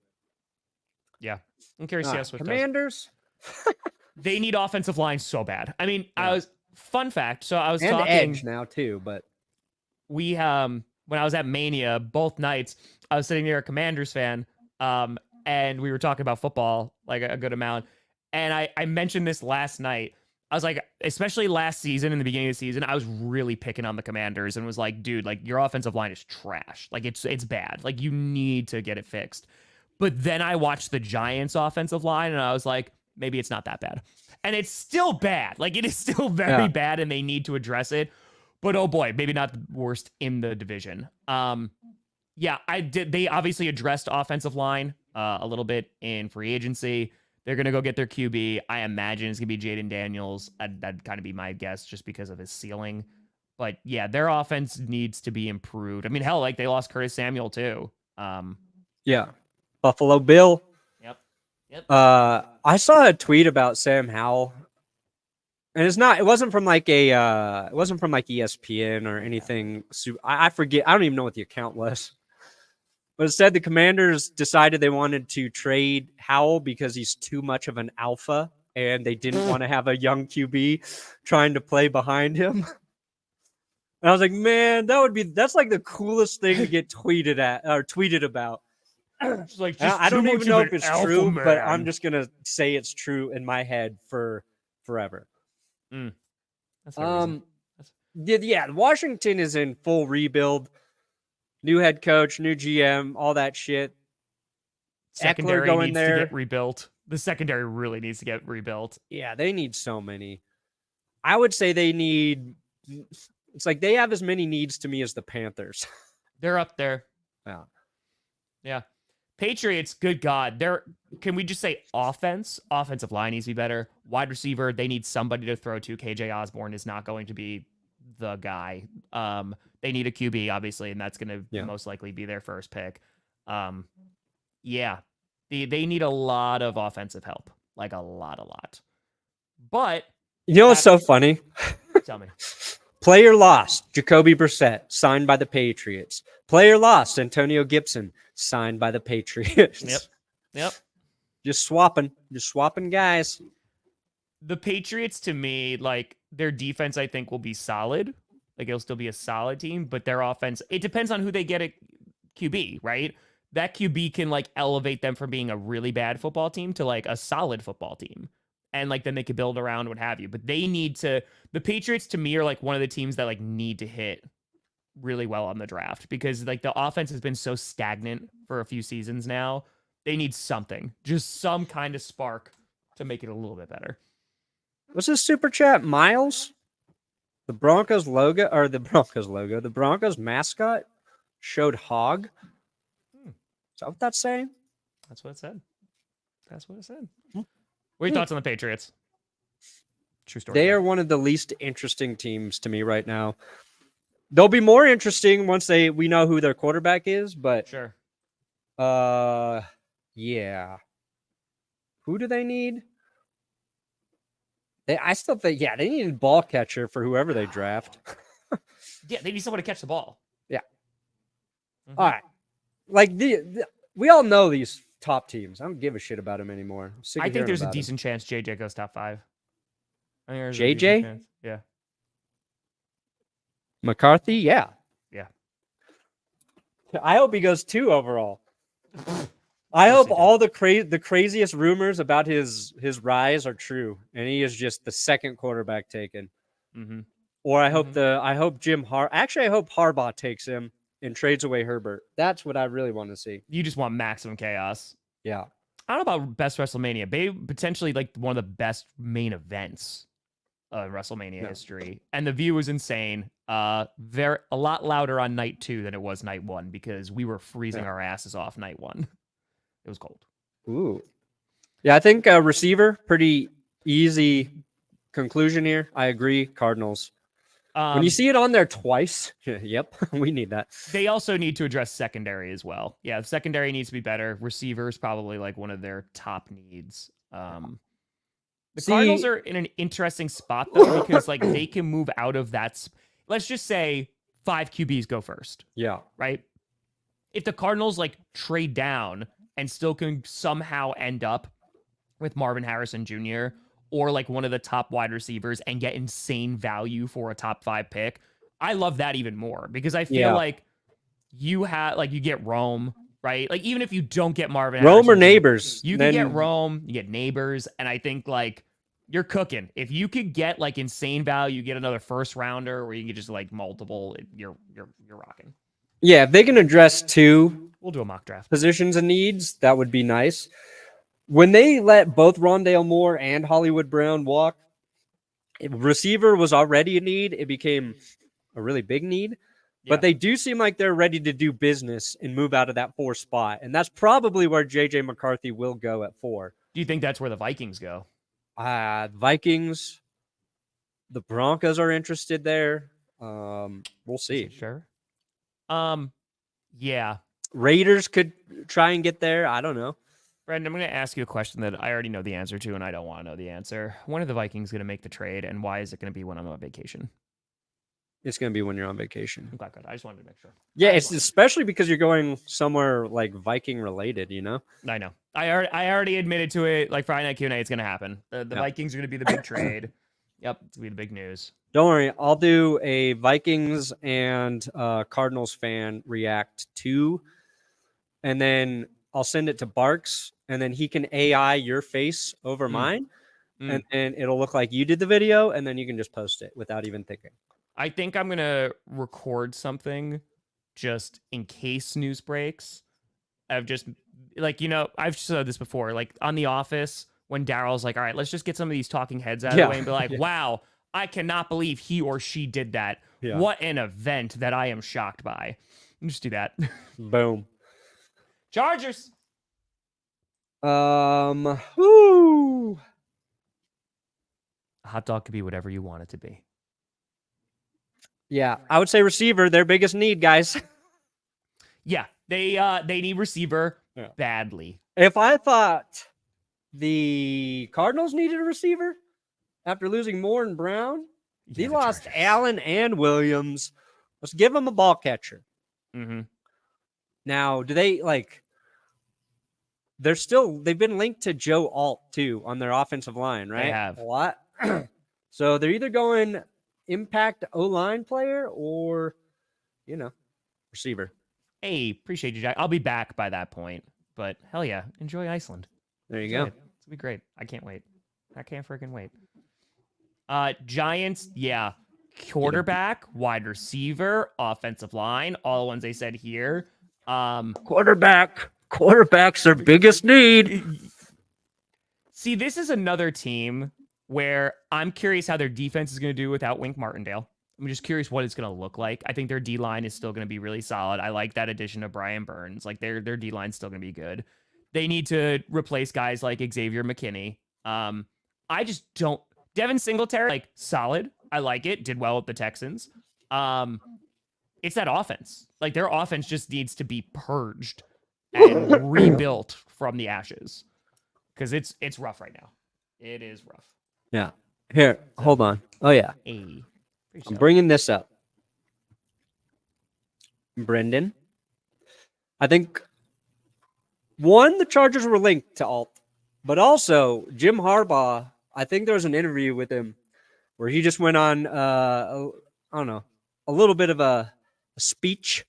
Yeah. I'm curious to see how Swift Commanders. They need offensive line so bad. I mean, fun fact. So I was and talking edge now too, but we when I was at Mania, both nights, I was sitting near a Commanders fan, and we were talking about football like a good amount. And I mentioned this last night. I was like, especially last season, in the beginning of the season, I was really picking on the Commanders and was like, dude, like your offensive line is trash. Like it's bad. Like you need to get it fixed. But then I watched the Giants offensive line and I was like, maybe it's not that bad. And it's still bad. Like it is still very bad and they need to address it. But oh boy, maybe not the worst in the division. They obviously addressed offensive line a little bit in free agency. They're going to go get their QB. I imagine it's going to be Jaden Daniels. That'd kind of be my guess just because of his ceiling. But yeah, their offense needs to be improved. I mean, hell, like they lost Curtis Samuel too. Yeah. Buffalo Bill. Yep. I saw a tweet about Sam Howell. And it wasn't from like ESPN or anything. I forget. I don't even know what the account was. But it said the Commanders decided they wanted to trade Howell because he's too much of an alpha and they didn't want to have a young QB trying to play behind him. And I was like, man, that's like the coolest thing to get tweeted about. Like, I don't even know if it's true, but I'm just going to say it's true in my head for forever. That's Washington is in full rebuild. New head coach, new GM, all that shit. Secondary going needs there to get rebuilt. The secondary really needs to get rebuilt. Yeah, they need so many. I would say they need. It's like they have as many needs to me as the Panthers. They're up there. Yeah. Patriots, good God. Can we just say offense? Offensive line needs to be better. Wide receiver, they need somebody to throw to. KJ Osborne is not going to be the guy. They need a QB, obviously, and that's going to most likely be their first pick. They need a lot of offensive help. Like a lot. But you know what's so funny? Tell me. Player lost, Jacoby Brissett, signed by the Patriots. Player lost, Antonio Gibson, signed by the Patriots. Yep. Just swapping guys. The Patriots, to me, like their defense, I think will be solid. Like it'll still be a solid team, but their offense, it depends on who they get at QB, right? That QB can like elevate them from being a really bad football team to like a solid football team. And like then they could build around what have you. But the Patriots to me are like one of the teams that like need to hit really well on the draft because like the offense has been so stagnant for a few seasons now. They need something, just some kind of spark to make it a little bit better. What's this super chat? Miles? The Broncos mascot showed hog. Is that what that's saying? That's what it said. What are your thoughts on the Patriots? True story. They are one of the least interesting teams to me right now. They'll be more interesting once we know who their quarterback is, but sure. Yeah. Who do they need? I still think, they need a ball catcher for whoever they draft. Yeah, they need someone to catch the ball. Yeah. Mm-hmm. All right. Like we all know these top teams. I don't give a shit about them anymore. I think there's a decent chance JJ goes top 5. I think JJ? Yeah. McCarthy? Yeah. Yeah. I hope he goes 2 overall. I hope all the craziest rumors about his rise are true, and he is just the second quarterback taken. Mm-hmm. Or I hope I hope Harbaugh takes him and trades away Herbert. That's what I really want to see. You just want maximum chaos. Yeah. I don't know about best WrestleMania. Maybe potentially like one of the best main events of WrestleMania history. And the view was insane. A lot louder on night 2 than it was night 1 because we were freezing our asses off night 1. It was cold. Ooh. Yeah, I think receiver, pretty easy conclusion here. I agree. Cardinals. When you see it on there twice, yep, we need that. They also need to address secondary as well. Yeah, secondary needs to be better. Receivers probably like one of their top needs. The Cardinals are in an interesting spot though because like they can move out of that. Let's just say 5 QBs go first. Yeah. Right. If the Cardinals like trade down and still can somehow end up with Marvin Harrison Jr. or like one of the top wide receivers and get insane value for a top 5 pick, I love that even more because I feel like you get Rome, right? Like even if you don't get Marvin Rome Harrison or Neighbors, you can get Rome, you get Neighbors, and I think like you're cooking. If you could get like insane value, you get another first rounder where you can just like multiple, you're rocking. Yeah, if they can address 2 we'll do a mock draft positions and needs, that would be nice. When they let both Rondale Moore and Hollywood Brown walk, receiver was already a need. It became a really big need. But they do seem like they're ready to do business and move out of that 4 spot. And that's probably where JJ McCarthy will go at 4. Do you think that's where the Vikings go? Vikings, the Broncos are interested there. We'll see. Sure. Yeah. Raiders could try and get there. I don't know. Brendan, I'm going to ask you a question that I already know the answer to, and I don't want to know the answer. When are the Vikings going to make the trade, and why is it going to be when I'm on vacation? It's going to be when you're on vacation. Okay, good. I just wanted to make sure. Yeah, it's especially because you're going somewhere like Viking related, you know? I know. I already admitted to it, like Friday Night Q&A, it's going to happen. The Vikings are going to be the big trade. Yep, it's going to be the big news. Don't worry. I'll do a Vikings and Cardinals fan react to, and then I'll send it to Barks, and then he can AI your face over mine, and then it'll look like you did the video, and then you can just post it without even thinking. I think I'm going to record something just in case news breaks. I've just, like, I've said this before, like on The Office, when Daryl's like, all right, let's just get some of these talking heads out of the way and be like, wow, I cannot believe he or she did that. Yeah. What an event that I am shocked by. Just do that. Boom. Chargers. Whoo. A hot dog could be whatever you want it to be. Yeah, I would say receiver, their biggest need, guys. Yeah, they need receiver badly. If I thought the Cardinals needed a receiver after losing Moore and Brown, they lost Allen and Williams. Let's give them a ball catcher. Mm-hmm. Now, do they they've been linked to Joe Alt too on their offensive line, right? They have a lot. So they're either going impact O-line player or, receiver. Hey, appreciate you, Jack. I'll be back by that point. But hell yeah, enjoy Iceland. There you go. It's gonna be great. I can't wait. I can't freaking wait. Giants, yeah. Quarterback, wide receiver, offensive line, all the ones they said here. Quarterback's their biggest need. See, this is another team where I'm curious how their defense is going to do without Wink Martindale. I'm just curious what it's going to look like. I think their D-line is still going to be really solid. I like that addition of Brian Burns. Like their D-line is still going to be good. They need to replace guys like Xavier McKinney. I just don't. Devin Singletary, like solid. I like it. Did well with the Texans. It's that offense. Like their offense just needs to be purged and rebuilt from the ashes because it's rough right now. It is rough. Yeah. Here, hold on. Oh yeah. Hey. I'm bringing this up. Brendan, I think, the Chargers were linked to Alt, but also Jim Harbaugh, I think there was an interview with him where he just went on, I don't know, a little bit of a speech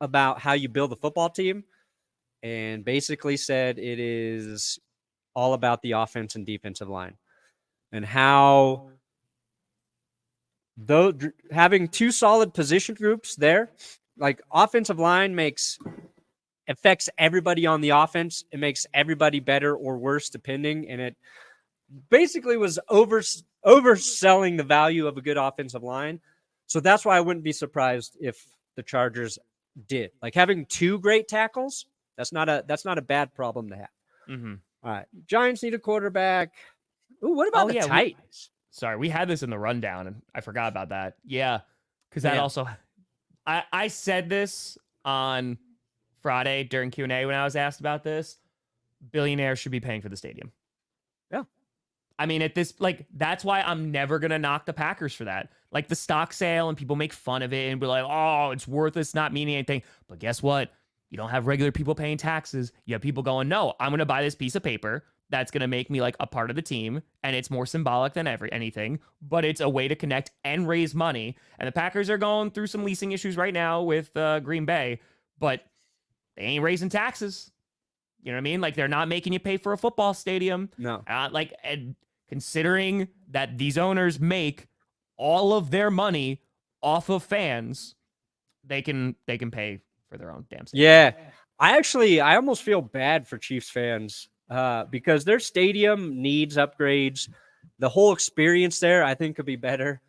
about how you build a football team and basically said it is all about the offense and defensive line and how though having 2 solid position groups there, like offensive line affects everybody on the offense. It makes everybody better or worse depending. And it basically was overselling the value of a good offensive line. So that's why I wouldn't be surprised if the Chargers did. Like having 2 great tackles, that's not a bad problem to have. Mm-hmm. All right. Giants need a quarterback. Ooh, what about the Titans? Sorry, we had this in the rundown, and I forgot about that. Yeah, because that also... I said this on Friday during Q&A when I was asked about this. Billionaires should be paying for the stadium. Yeah. I mean, that's why I'm never going to knock the Packers for that. Like the stock sale, and people make fun of it and be like, oh, it's worthless, not meaning anything. But guess what? You don't have regular people paying taxes. You have people going, no, I'm going to buy this piece of paper that's going to make me like a part of the team, and it's more symbolic than anything, but it's a way to connect and raise money. And the Packers are going through some leasing issues right now with Green Bay, but they ain't raising taxes. You know what I mean? Like they're not making you pay for a football stadium. No. And considering that these owners make all of their money off of fans, they can pay for their own damn stadium. Yeah. I almost feel bad for Chiefs fans. Because their stadium needs upgrades. The whole experience there, I think, could be better.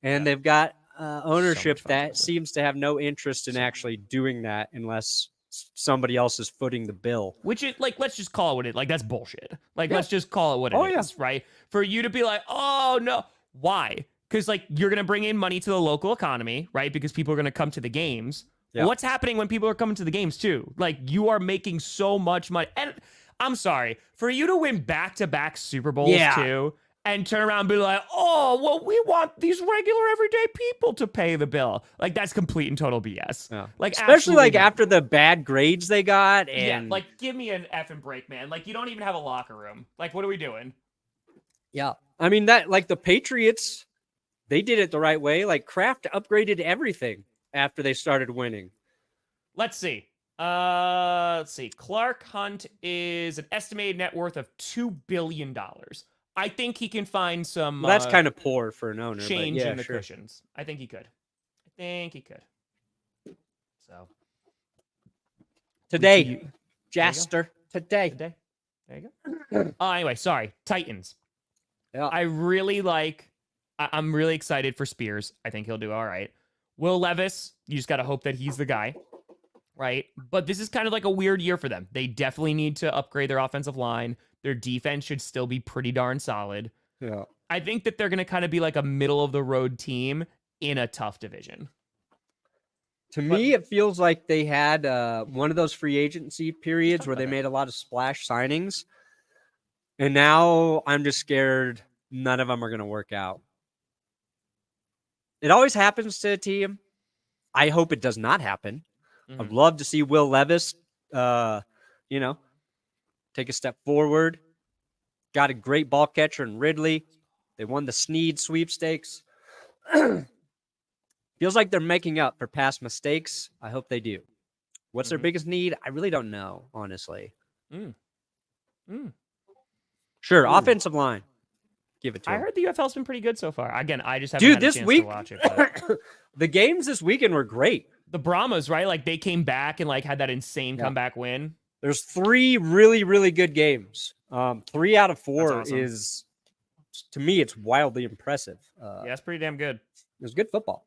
And they've got ownership fun that to seems to have no interest in actually doing that unless somebody else is footing the bill. Which is like, let's just call it what it. Like that's bullshit. Like Yeah. let's just call it what it is, right? For you to be like, oh no, why? Because like you're gonna bring in money to the local economy, right? Because people are gonna come to the games. Yeah. What's happening when people are coming to the games too? Like you are making so much money, and I'm sorry for you to win back-to-back Super Bowls too. And turn around and be like, oh, well, we want these regular everyday people to pay the bill. Like, that's complete and total BS. Yeah. Like, especially like not. after the bad grades they got. And yeah, like, give me an effing break, man. Like, you don't even have a locker room. Like, what are we doing? Yeah. I mean, that, like, the Patriots, they did it the right way. Like, Kraft upgraded everything after they started winning. Let's see. Clark Hunt is an estimated net worth of $2 billion. I think he can find some. Well, that's kind of poor for an owner. Change but yeah, in the sure. cushions. I think he could. So today, Jaster. Today. There you go. Anyway, sorry. Titans. Yeah. I'm really excited for Spears. I think he'll do all right. Will Levis, you just got to hope that he's the guy, right? But this is kind of like a weird year for them. They definitely need to upgrade their offensive line. Their defense should still be pretty darn solid. Yeah. I think that they're going to kind of be like a middle of the road team in a tough division. To me, it feels like they had one of those free agency periods where they made a lot of splash signings. And now I'm just scared none of them are going to work out. It always happens to a team. I hope it does not happen. Mm-hmm. I'd love to see Will Levis, take a step forward. Got a great ball catcher in Ridley. They won the Snead sweepstakes. Feels like they're making up for past mistakes. I hope they do. What's their biggest need? I really don't know, honestly. Sure, offensive line. Give it to them. I heard the UFL's been pretty good so far. Again, I just haven't had a chance to watch it. But... the games this weekend were great. The Brahmas, right? Like they came back and like had that insane comeback win. There's 3 really, really good games. 3 out of 4 awesome. is, to me, it's wildly impressive. It's pretty damn good. It was good football.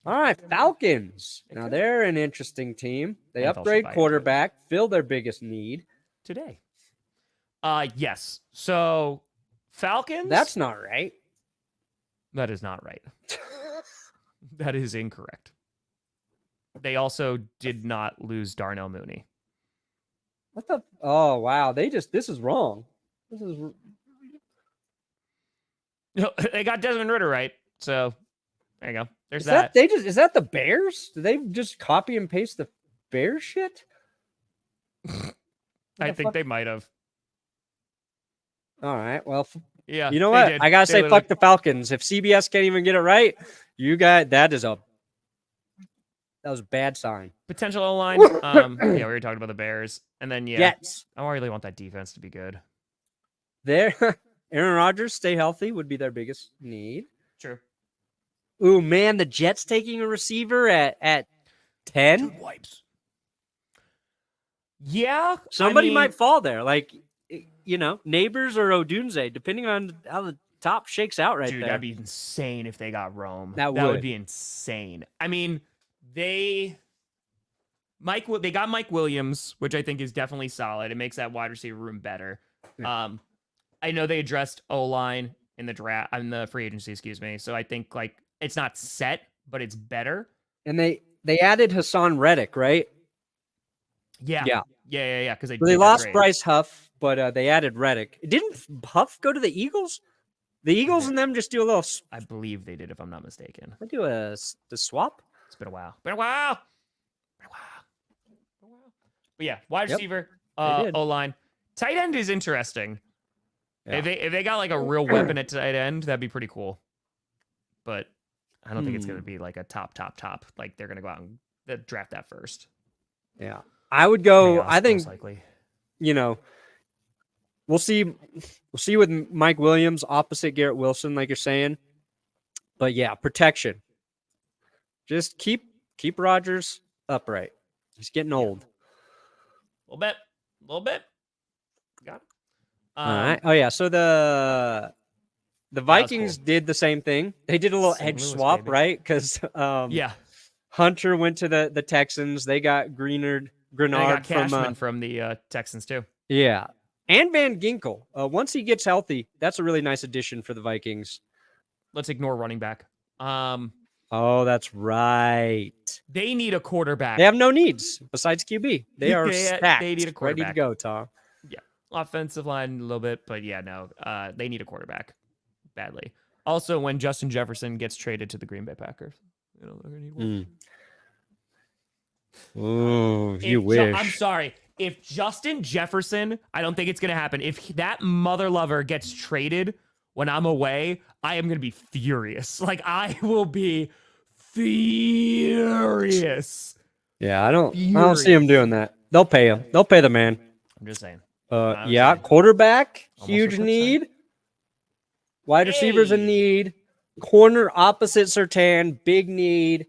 All right, Falcons. Now they're an interesting team. They upgrade quarterback, fill their biggest need today. Yes. So Falcons. That's not right. That is not right. That is incorrect. They also did not lose Darnell Mooney. What the? Oh, wow. This is wrong. They got Desmond Ridder right. So there you go. There's that. Is that the Bears? Did they just copy and paste the Bears shit? I think they might have. All right. Well, yeah. You know what? I gotta say, fuck the Falcons. If CBS can't even get it right, that was a bad sign. Potential O-line. We were talking about the Bears, and then Jets. I don't really want that defense to be good. Aaron Rodgers, stay healthy would be their biggest need. True. Ooh, man, the Jets taking a receiver at 10. Wipes. Yeah, somebody might fall there. Like, Neighbors or Odunze, depending on how the top shakes out right there. That'd be insane if they got Rome. That would be insane. I mean, they got Mike Williams, which I think is definitely solid. It makes that wide receiver room better. Yeah. I know they addressed O-line in the draft, in the free agency, excuse me. So I think like it's not set, but it's better. And they added Hassan Reddick, right? Yeah. Because they lost Bryce Huff, but they added Reddick. Didn't Huff go to the Eagles? The Eagles and them just do a little. I believe they did, if I'm not mistaken. They do the swap. It's been a while. But yeah, wide receiver, O-line, tight end is interesting. Yeah. If they got like a real weapon at tight end, that'd be pretty cool. But I don't think it's gonna be like a top. Like they're gonna go out and draft that first. Yeah. I would go. I think, likely. We'll see with Mike Williams opposite Garrett Wilson, like you're saying. But yeah, protection. Just keep Rodgers upright. He's getting old. A little bit. Got it. All right. Oh yeah. So The Vikings did the same thing. They did a little St. edge Louis, swap, baby. right? Because Yeah. Hunter went to the Texans. They got And Grenard they got from Cashman from the Texans too. yeah, and Van Ginkel. Once he gets healthy, that's a really nice addition for the Vikings. Let's ignore running back. Oh, that's right. They need a quarterback. They have no needs besides QB. They are stacked, they need a quarterback. ready to go, Tom. Yeah, offensive line a little bit, but yeah, no, they need a quarterback badly. Also, when Justin Jefferson gets traded to the Green Bay Packers, you know, they're gonna need one. Oh, you wish. I'm sorry. If Justin Jefferson, I don't think it's going to happen. If that mother lover gets traded when I'm away, I am going to be furious. Like, I will be furious. Yeah, I don't see him doing that. They'll pay him. They'll pay the man. I'm just saying. Yeah, quarterback, Almost huge a need. Wide receivers in need. Corner opposite Surtain, big need.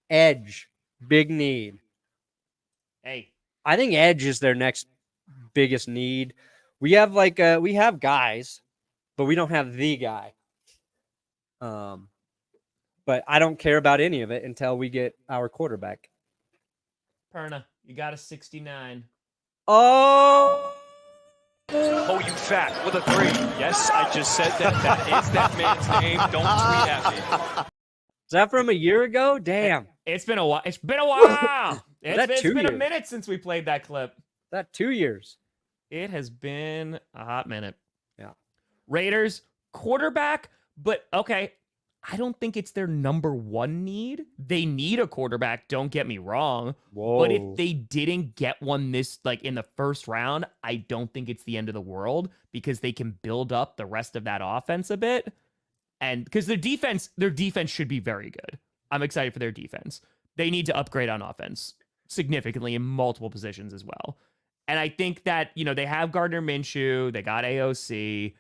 Edge, big need. Hey, I think edge is their next biggest need. We have we have guys, but we don't have the guy. But I don't care about any of it until we get our quarterback. Perna, you got a 69. Oh, Oh, you fat with a 3. Yes, I just said that. That is that man's name. Don't tweet at me. is that from a year ago? Damn. It's been a while. It's been a while. It's been a years? minute since we played that clip. That 2 years. It has been a hot minute. Yeah. Raiders, quarterback, but okay. I don't think it's their number one need. They need a quarterback, don't get me wrong. Whoa. But if they didn't get one this, like in the first round, I don't think it's the end of the world because they can build up the rest of that offense a bit. And because their defense should be very good. I'm excited for their defense. They need to upgrade on offense significantly in multiple positions as well. And I think that, you know, they have Gardner Minshew, they got AOC.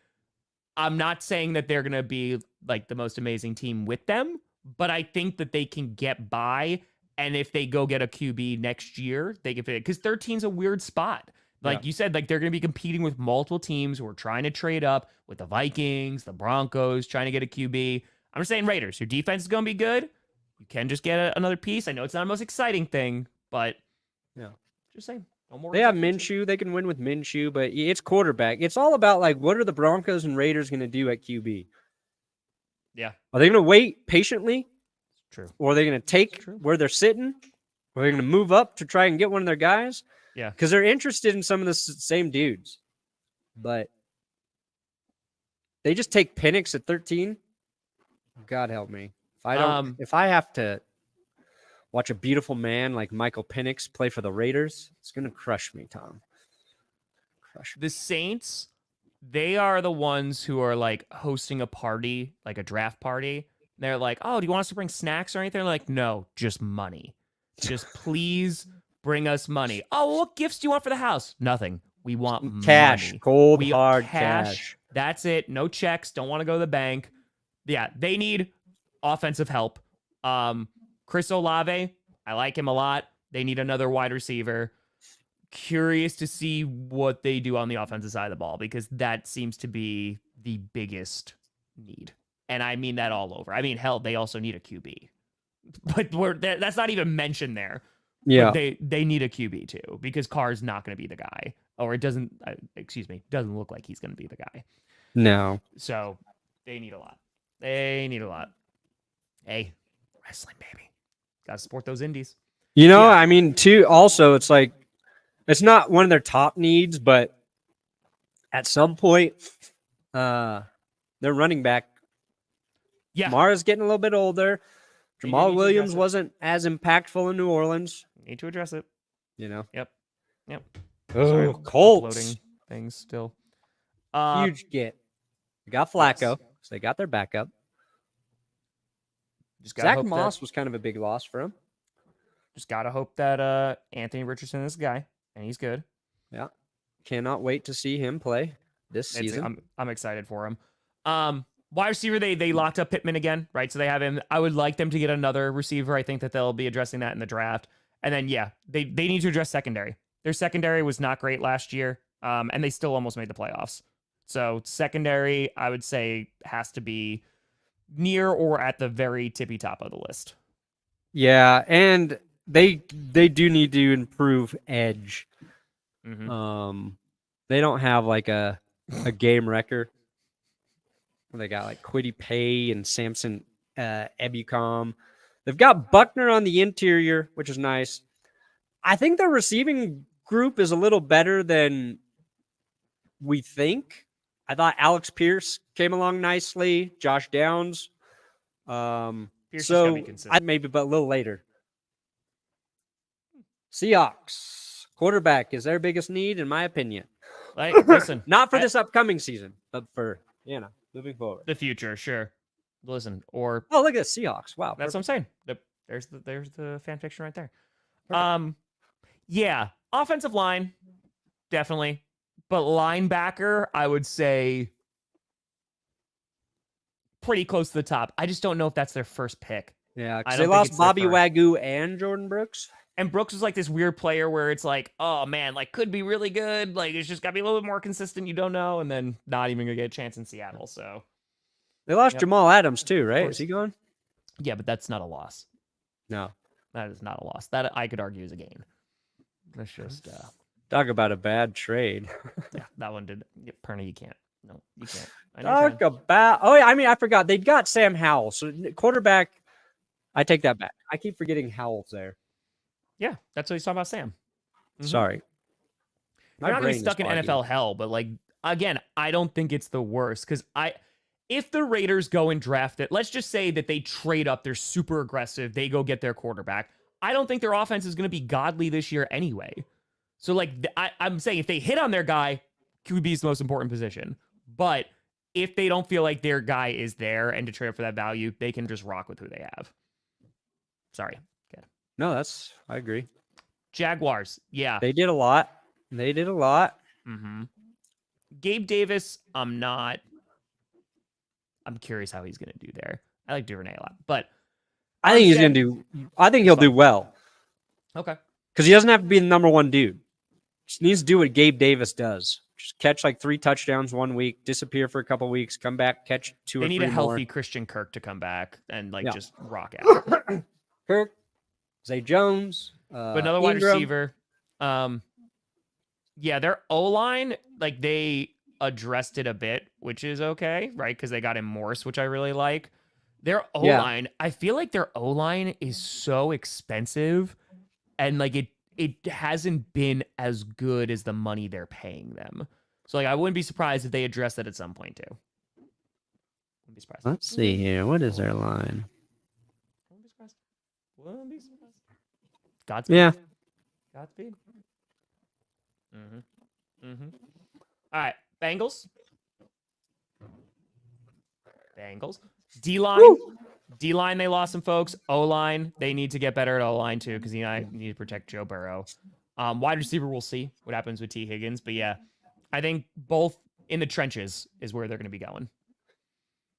I'm not saying that they're going to be like the most amazing team with them, but I think that they can get by. And if they go get a QB next year, they can fit it. Because 13's a weird spot. Like you said, like they're going to be competing with multiple teams who are trying to trade up with the Vikings, the Broncos, trying to get a QB. I'm just saying Raiders, your defense is going to be good. You can just get another piece. I know it's not the most exciting thing, but yeah, just saying. No more they have Minshew. They can win with Minshew, but it's quarterback. It's all about like what are the Broncos and Raiders going to do at QB? Yeah. Are they going to wait patiently? True. Or are they going to take where they're sitting? Or are they going to move up to try and get one of their guys? Yeah. Because they're interested in some of the same dudes. But they just take Penix at 13. God help me. If I have to watch a beautiful man like Michael Penix play for the Raiders, it's going to crush me, Tom. Crush me. The Saints, they are the ones who are like hosting a party, like a draft party. They're like, oh, do you want us to bring snacks or anything? They're like, no, just money. Just please bring us money. Oh, what gifts do you want for the house? Nothing. We want cash, money. cold, hard cash. That's it. No checks. Don't want to go to the bank. Yeah, they need offensive help. Chris Olave, I like him a lot. They need another wide receiver. Curious to see what they do on the offensive side of the ball because that seems to be the biggest need. And I mean that all over. I mean, hell, they also need a QB. But that's not even mentioned there. Yeah. But they need a QB too because Carr's not going to be the guy. Or it doesn't look like he's going to be the guy. No. So they need a lot. They need a lot. Hey, wrestling, baby. Got to support those indies. You know, I mean, too, also, it's like, it's not one of their top needs, but at some point, their running back, Mara's getting a little bit older. Jamal Williams wasn't as impactful in New Orleans. Need to address it. You know? Yep. Oh, Colts. Uploading things still. Huge get. They got Flacco, so they got their backup. Zach Moss was kind of a big loss for him. Just got to hope that Anthony Richardson is the guy, and he's good. Yeah. Cannot wait to see him play this season. I'm excited for him. Wide receiver, they locked up Pittman again, right? So they have him. I would like them to get another receiver. I think that they'll be addressing that in the draft. And then, they need to address secondary. Their secondary was not great last year, and they still almost made the playoffs. So secondary, I would say, has to be near or at the very tippy top of the list. Yeah, and they do need to improve edge. They don't have like a game wrecker. They got like Quiddy Pay and Samson Ebucom. They've got Buckner on the interior, which is nice. I think the receiving group is a little better than we think. I thought Alex Pierce came along nicely. Josh Downs. Pierce So be consistent. maybe, but a little later. Seahawks quarterback is their biggest need, in my opinion. Like, listen, not for this upcoming season, but for moving forward. The future, sure. Listen, or look at the Seahawks. Wow, that's perfect. what I'm saying. There's the fan fiction right there. Perfect. Yeah, offensive line, definitely, but linebacker, I would say pretty close to the top. I just don't know if that's their first pick. Yeah, because they lost Bobby Wagyu and Jordan Brooks. And Brooks was like this weird player where it's like, oh man, like could be really good. Like it's just got to be a little bit more consistent. You don't know. And then not even going to get a chance in Seattle. So they lost Jamal Adams too, right? Is he gone? Yeah, but that's not a loss. No. That is not a loss. That I could argue is a gain. That's just... Talk about a bad trade. Yeah, that one did. Perna, you can't. No, you can't. Talk about... Oh, yeah, I mean, I forgot. They got Sam Howell. So quarterback, I take that back. I keep forgetting Howell's there. Yeah, that's what he's talking about, Sam. Sorry. You're not going to be stuck in NFL hell, but like, again, I don't think it's the worst because if the Raiders go and draft it, let's just say that they trade up, they're super aggressive, they go get their quarterback. I don't think their offense is going to be godly this year anyway. So like, I'm saying if they hit on their guy, QB is the most important position. But if they don't feel like their guy is there and to trade up for that value, they can just rock with who they have. Sorry. Okay. No, I agree. Jaguars. Yeah. They did a lot. Gabe Davis, I'm curious how he's going to do there. I like Duvernay a lot, but I think he's going to do. I think he'll do well. Okay. Because he doesn't have to be the number one dude. Just needs to do what Gabe Davis does. Just catch like 3 touchdowns one week, disappear for a couple weeks, come back, catch 2 or 3 more. They need a healthy Christian Kirk to come back and just rock out. Kirk, Zay Jones, but another wide receiver. Yeah, their O-line, like they addressed it a bit, which is okay, right? Because they got him Morse, which I really like. Their O-line, I feel like their O-line is so expensive, and like it hasn't been as good as the money they're paying them. So like I wouldn't be surprised if they address that at some point too. Wouldn't be surprised. Let's see here. What is their line? Wouldn't be surprised. Godspeed. Yeah. Godspeed. All right, Bengals. D-line, they lost some folks. O-line, they need to get better at O-line too because I need to protect Joe Burrow. Wide receiver, we'll see what happens with T. Higgins. But yeah, I think both in the trenches is where they're going to be going.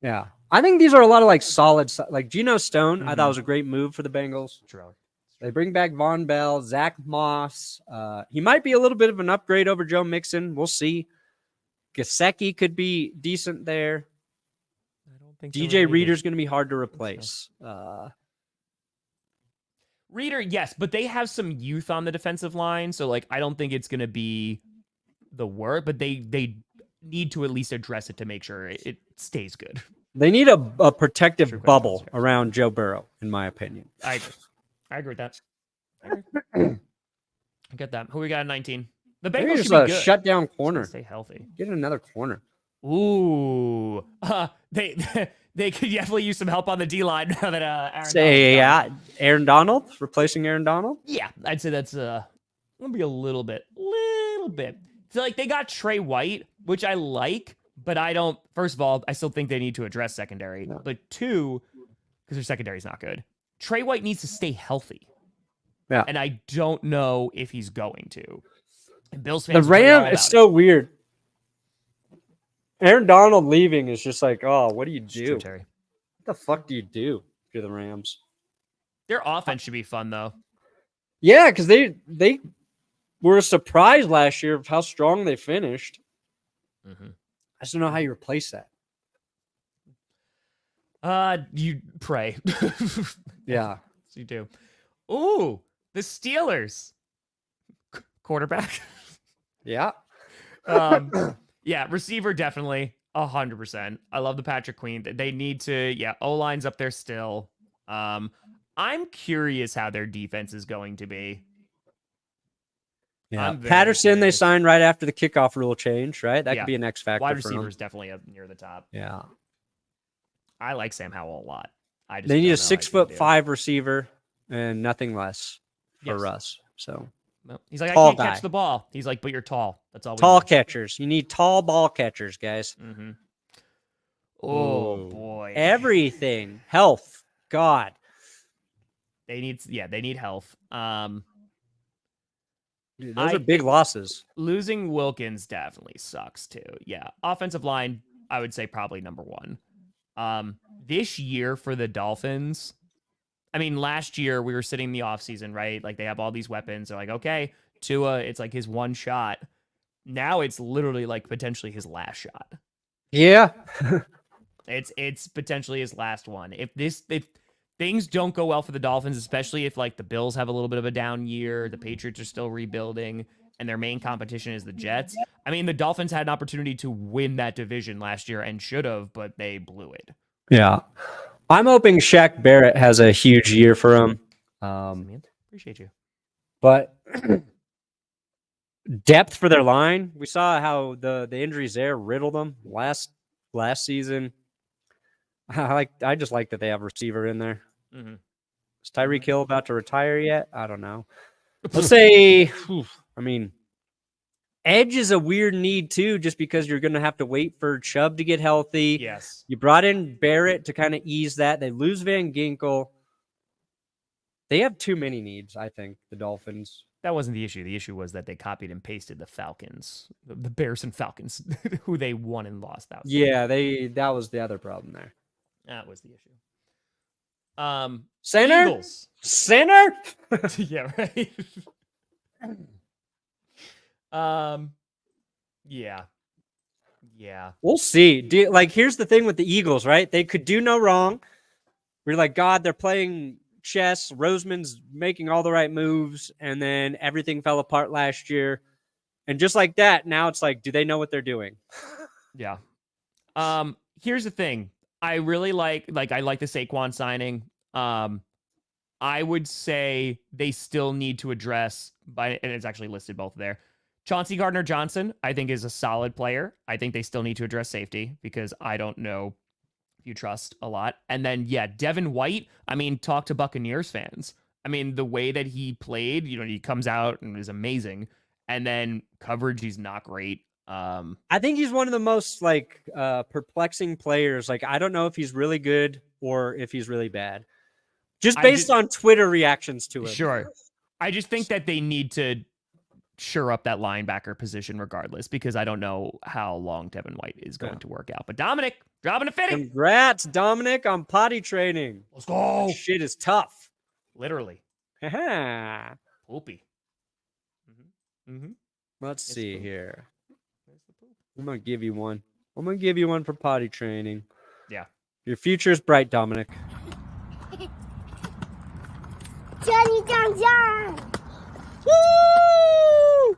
Yeah. I think these are a lot of like solid, like Geno Stone, I thought was a great move for the Bengals. True. They bring back Von Bell, Zach Moss. He might be a little bit of an upgrade over Joe Mixon. We'll see. Gesicki could be decent there. I don't think DJ Reader's going to be hard to replace. Reader, yes, but they have some youth on the defensive line, so like I don't think it's going to be the worst, but they need to at least address it to make sure it stays good. They need a protective bubble around Joe Burrow, in my opinion. I agree with that. I get that. Who we got at 19? The Bengals should be good. Shut down corner. Stay healthy. Get another corner. Ooh, they could definitely use some help on the D line now that Aaron Donald replacing Aaron Donald. Yeah, I'd say that's gonna be a little bit. So like they got Trey White, which I like, but I don't. First of all, I still think they need to address secondary. No. But 2, because their secondary is not good. Trey White needs to stay healthy. Yeah, and I don't know if he's going to. And Bills fans, the Ram is so weird. Aaron Donald leaving is just like, oh, what do you do? What the fuck do you do to the Rams? Their offense should be fun though. Yeah, because they were a surprise last year of how strong they finished. I just don't know how you replace that. You pray. Yeah. You do. Ooh, the Steelers. Quarterback. Yeah. Yeah, receiver definitely 100%. I love the Patrick Queen. They need to, O-line's up there still. I'm curious how their defense is going to be. Yeah. I'm very Patterson, they curious. signed right after the kickoff rule change, right? That Yeah. could be an X factor. Wide for receivers them. definitely up near the top. Yeah. I like Sam Howell a lot. I just They need don't a know how he's gonna do. 6'5" receiver and nothing less for Yes. Russ. So Well, he's like, Tall I can't guy. catch the ball. He's like, but you're tall. That's all we tall need. catchers. You need tall ball catchers, guys. Mm-hmm. Oh, Ooh. boy. Everything. Health. God. They need health. Dude, those are big losses. Losing Wilkins definitely sucks too. Yeah. Offensive line, I would say probably number one. This year for the Dolphins, I mean, last year we were sitting in the offseason, right? Like they have all these weapons. They're like, okay, Tua, it's like his one shot. Now it's literally like potentially his last shot. Yeah. It's potentially his last one. If things don't go well for the Dolphins, especially if like the Bills have a little bit of a down year, the Patriots are still rebuilding, and their main competition is the Jets. I mean, the Dolphins had an opportunity to win that division last year and should have, but they blew it. Yeah. I'm hoping Shaq Barrett has a huge year for him. Appreciate you. But depth for their line, we saw how the injuries there riddled them last season. I just like that they have a receiver in there. Mm-hmm. Is Tyreek Hill about to retire yet? I don't know. Let's say, I mean, edge is a weird need too, just because you're going to have to wait for Chubb to get healthy. Yes. You brought in Barrett to kind of ease that. They lose Van Ginkel. They have too many needs, I think, the Dolphins. That wasn't the issue. The issue was that they copied and pasted the Falcons, the Bears and Falcons, who they won and lost out. Yeah, that was the other problem there. That was the issue. Center? Eagles. Center? Yeah, right. Yeah. We'll see. Here's the thing with the Eagles, right? They could do no wrong. We're like, God, they're playing chess. Roseman's making all the right moves, and then everything fell apart last year. And just like that, now it's like, do they know what they're doing? Yeah. Here's the thing. I really like I like the Saquon signing. I would say they still need to address and it's actually listed both there. Chauncey Gardner-Johnson, I think, is a solid player. I think they still need to address safety because I don't know if you trust a lot. And then, Devin White, I mean, talk to Buccaneers fans. I mean, the way that he played, he comes out and is amazing. And then coverage, he's not great. I think he's one of the most perplexing players. Like, I don't know if he's really good or if he's really bad. Just based on Twitter reactions to it. Sure. I just think that they need to shore up that linebacker position regardless, because I don't know how long Devin White is going to work out. But Dominic, dropping a 50. Congrats, Dominic, on potty training. Let's go. That shit is tough. Literally. Poopy. Mm-hmm. Let's see here. I'm going to give you one. I'm going to give you one for potty training. Yeah. Your future is bright, Dominic. Johnny John. Woo!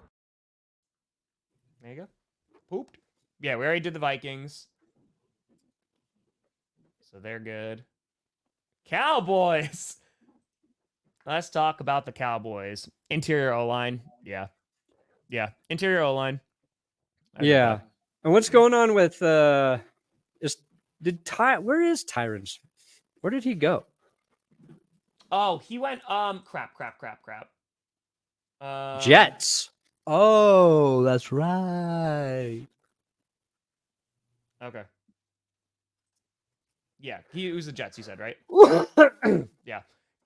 There you go. Pooped. Yeah, we already did the Vikings. So they're good. Cowboys. Let's talk about the Cowboys. Interior O-line. Yeah. Interior O-line. Yeah. And what's going on with where is Tyrants? Where did he go? Oh, he went crap. Jets. Oh, that's right. Okay. Yeah, he was the Jets, you said, right? Yeah.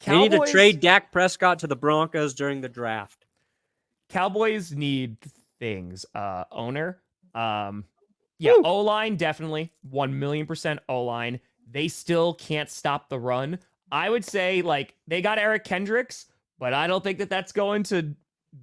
They need to trade Dak Prescott to the Broncos during the draft. Cowboys need things. Owner. O-line, definitely. 1,000,000% O-line. They still can't stop the run. I would say, they got Eric Kendricks, but I don't think that that's going to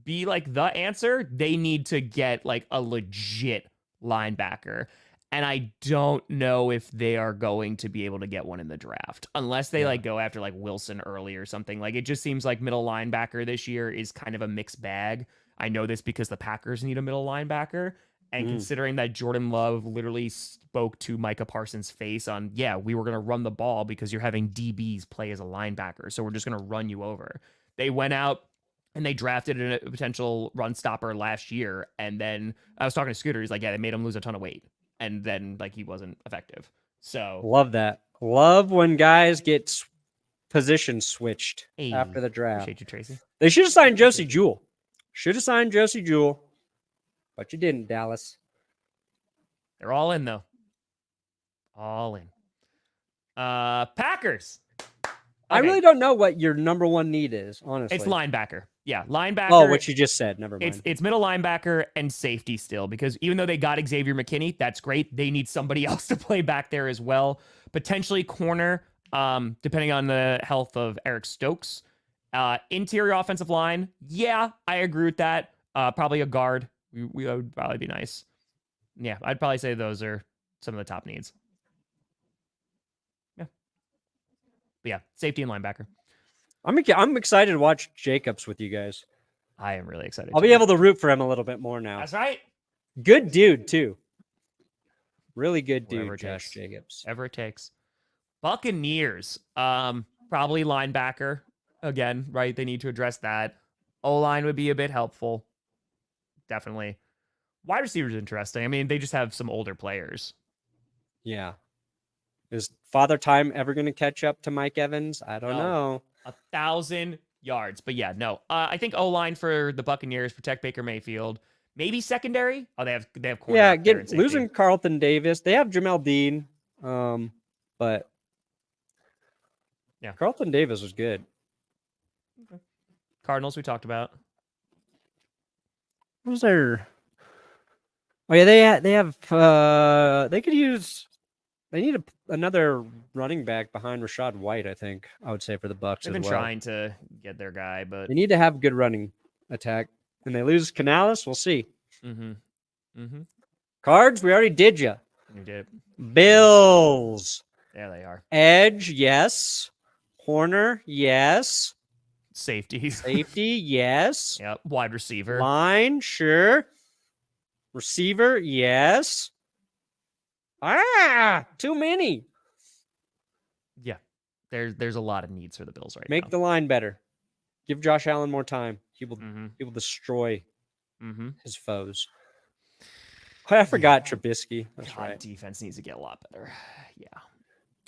be, the answer. They need to get, a legit linebacker. And I don't know if they are going to be able to get one in the draft unless they like go after like Wilson early or something. Like it just seems like middle linebacker this year is kind of a mixed bag. I know this because the Packers need a middle linebacker. And considering that Jordan Love literally spoke to Micah Parsons' face on, yeah, we were going to run the ball because you're having DBs play as a linebacker. So we're just going to run you over. They went out and they drafted a potential run stopper last year. And then I was talking to Scooter. He's like, yeah, they made him lose a ton of weight. And then like he wasn't effective. So love that. Love when guys get position switched after the draft. Appreciate you, Tracy. They should have signed Josie Jewell. Should have signed Josie Jewell, but you didn't, Dallas. They're all in though. All in. Packers. Okay. I really don't know what your number one need is, honestly. It's linebacker. Yeah, linebacker. Oh, what you just said. Never mind. It's middle linebacker and safety still, because even though they got Xavier McKinney, that's great. They need somebody else to play back there as well. Potentially corner, depending on the health of Eric Stokes. Interior offensive line. Yeah, I agree with that. Probably a guard. We would probably be nice. Yeah, I'd probably say those are some of the top needs. Yeah. But yeah, safety and linebacker. I'm excited to watch Jacobs with you guys. I am really excited. I'll be able to root for him a little bit more now. That's right. Good dude, too. Really good dude, Josh Jacobs. Whatever it takes. Buccaneers. Probably linebacker. Again, right? They need to address that. O-line would be a bit helpful. Definitely. Wide receivers interesting. I mean, they just have some older players. Yeah. Is Father Time ever going to catch up to Mike Evans? I don't know. 1,000 yards. But yeah, no. I think O-line for the Buccaneers, protect Baker Mayfield. Maybe secondary. Oh, they have corner. Yeah, losing Carlton Davis. They have Jamel Dean. But yeah, Carlton Davis was good. Okay. Cardinals we talked about. What was there? Oh yeah, they could use. They need another running back behind Rachaad White. I think I would say for the Bucs. They've been trying to get their guy, but they need to have good running attack. And they lose Canales. We'll see. Cards. We already did you. You did. Bills. There they are. Edge. Yes. Corner. Yes. Safety. Yes. Yep. Wide receiver. Line. Sure. Receiver. Yes. Too many. Yeah. There's a lot of needs for the Bills right now. Make the line better. Give Josh Allen more time. He will destroy his foes. I forgot Trubisky. That's right. Defense needs to get a lot better. Yeah.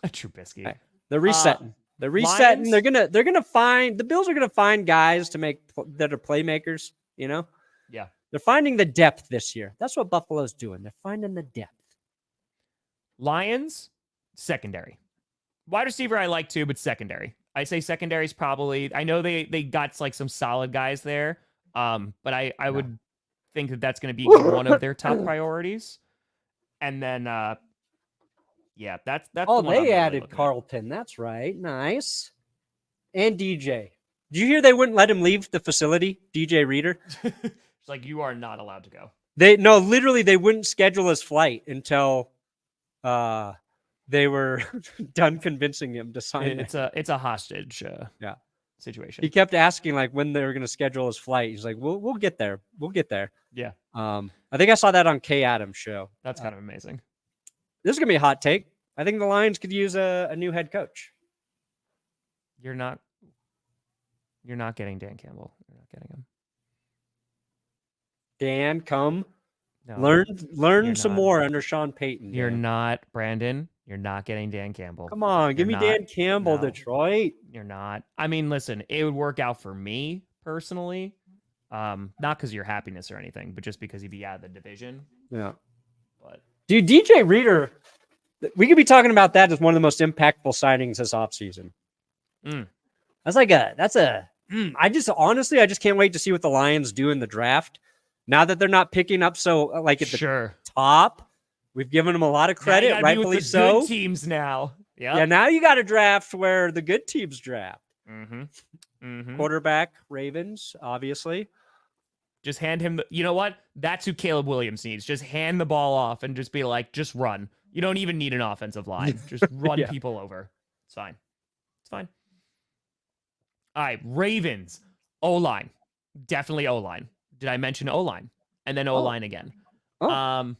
Trubisky. Right. They're resetting. They're resetting. Lions? They're gonna find the Bills are gonna find guys to make that are playmakers. You know. Yeah. They're finding the depth this year. That's what Buffalo's doing. They're finding the depth. Lions, secondary. Wide receiver I like too, but secondary. I say secondary is probably. I know they got like some solid guys there, but I would think that that's going to be one of their top priorities. And then, yeah, that's. Oh, they added Carlton. That's right. Nice. And DJ. Did you hear they wouldn't let him leave the facility? DJ Reader. It's like you are not allowed to go. Literally they wouldn't schedule his flight until they were done convincing him to sign. It's a hostage situation. He kept asking like when they were going to schedule his flight. He's like, we'll get there. We'll get there. Yeah. I think I saw that on Kay Adams' show. That's kind of amazing. This is going to be a hot take. I think the Lions could use a new head coach. You're not getting Dan Campbell. You're not getting him. Dan, come. No, learn some more under Sean Payton. You're not, Brandon. You're not getting Dan Campbell. Come on, give me Dan Campbell, no, Detroit. You're not. I mean, listen, it would work out for me personally. Not because of your happiness or anything, but just because he'd be out of the division. Yeah. But dude, DJ Reader, we could be talking about that as one of the most impactful signings this offseason. I just can't wait to see what the Lions do in the draft. Now that they're not picking up so like at the top, we've given them a lot of credit, rightfully so. Good teams now. Yeah, now you got to draft where the good teams draft. Quarterback, Ravens, obviously. Just hand him you know what? That's who Caleb Williams needs. Just hand the ball off and just be like, just run. You don't even need an offensive line. Just run people over. It's fine. It's fine. All right, Ravens. O-line. Definitely O-line. Did I mention O-line? And then O-line again. Oh.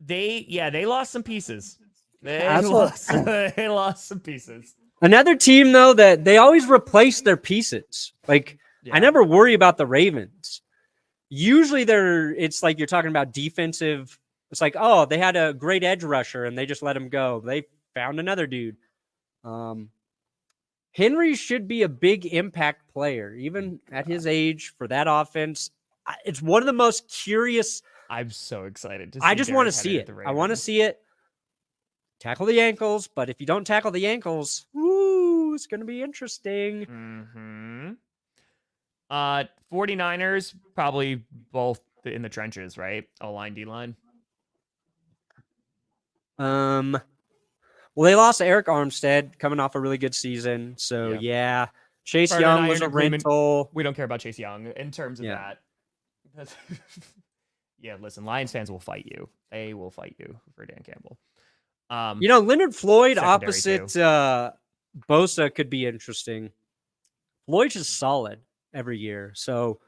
They lost some pieces. They lost some pieces. Another team, though, that they always replace their pieces. Like, I never worry about the Ravens. Usually it's like you're talking about defensive. It's like, oh, they had a great edge rusher and they just let him go. They found another dude. Henry should be a big impact player, even at his age, for that offense. It's one of the most curious. I'm so excited to see I just want to see it. I want to see it. Tackle the ankles, but if you don't tackle the ankles, ooh, it's going to be interesting. 49ers, probably both in the trenches, right? O-line, D-line. Well, they lost Eric Armstead coming off a really good season. So, yeah. Chase Young was a rental. We don't care about Chase Young in terms of that. Yeah, listen, Lions fans will fight you. They will fight you for Dan Campbell. Leonard Floyd opposite Bosa could be interesting. Floyd's just solid every year. So,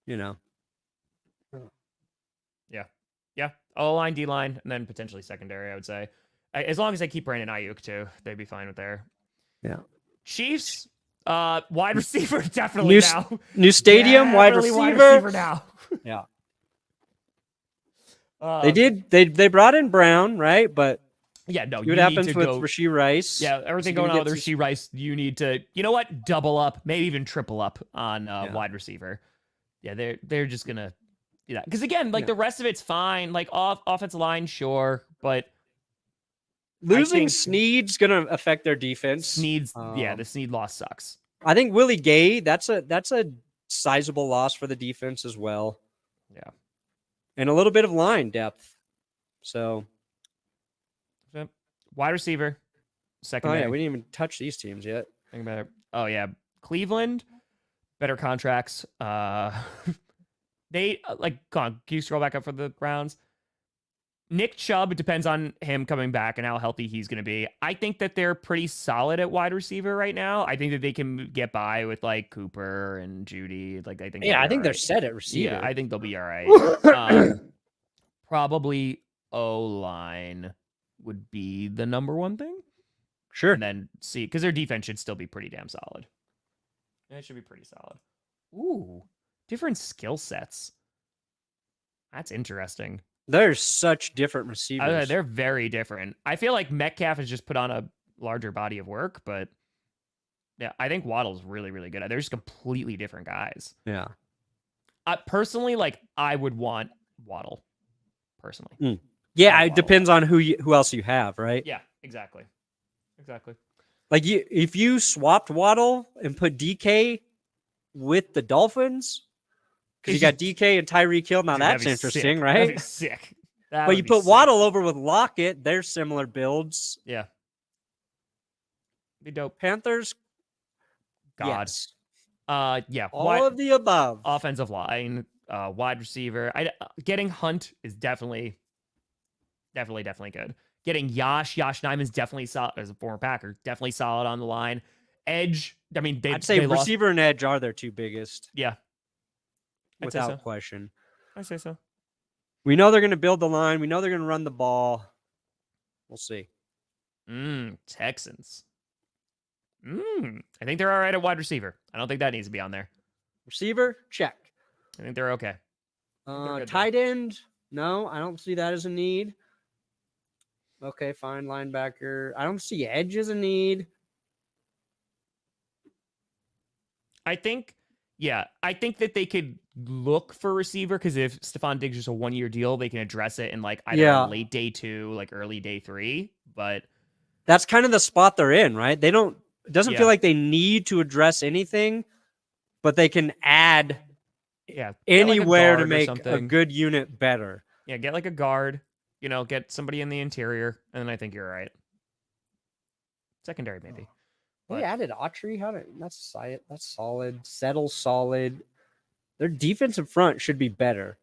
Yeah. O-line, D-line, and then potentially secondary, I would say. As long as they keep Brandon Ayuk, too, they'd be fine with there. Yeah. Chiefs, wide receiver, definitely now. New stadium, wide receiver now. Yeah. They brought in Brown, right? But yeah, no. What happens with Rashee Rice? Yeah, everything going on with Rashee Rice, you need to, you know what? Double up, maybe even triple up on wide receiver. Yeah, they're just gonna do that because again, the rest of it's fine. Like offensive line, sure, but losing Snead's gonna affect their defense. The Snead loss sucks. I think Willie Gay, that's a sizable loss for the defense as well. Yeah. And a little bit of line depth. So wide receiver, secondary. Oh yeah, we didn't even touch these teams yet. Think about it. Oh yeah, Cleveland, better contracts. They come on, can you scroll back up for the Browns? Nick Chubb, it depends on him coming back and how healthy he's going to be. I think that they're pretty solid at wide receiver right now. I think that they can get by with Cooper and Judy. I think they're set at receiver. Yeah, I think they'll be all right. Probably O-line would be the number one thing. Sure. And then see, because their defense should still be pretty damn solid. It should be pretty solid. Ooh, different skill sets. That's interesting. They're such different receivers. They're very different. I feel like Metcalf has just put on a larger body of work, but yeah, I think Waddle's really, really good. They're just completely different guys. Yeah. Personally, I would want Waddle. Personally. Yeah, it depends on who else you have, right? Yeah, exactly. If you swapped Waddle and put DK with the Dolphins, because you got DK and Tyreek Hill. Now that's interesting, right? That'd be sick. But you put Waddle over with Lockett. They're similar builds. Yeah. Be dope. Panthers. God. Yes. Yeah. All of the above. Offensive line, wide receiver. Getting Hunt is definitely good. Getting Josh Nijman's definitely solid as a former Packer. Definitely solid on the line. Edge. I mean, I'd say receiver and edge are their two biggest. Yeah. Without question. I say so. We know they're going to build the line. We know they're going to run the ball. We'll see. Texans. I think they're all right at wide receiver. I don't think that needs to be on there. Receiver, check. I think they're okay. Tight end, no, I don't see that as a need. Okay, fine. Linebacker. I don't see edge as a need. I think that they could look for receiver because if Stefan Diggs is a 1-year deal, they can address it in either late day 2, early day 3. But that's kind of the spot they're in, right? It doesn't feel like they need to address anything, but they can add anywhere to make a good unit better. Yeah, get a guard, get somebody in the interior, and then I think you're all right. Secondary, maybe. They added Autry. That's solid. Settle solid. Their defensive front should be better.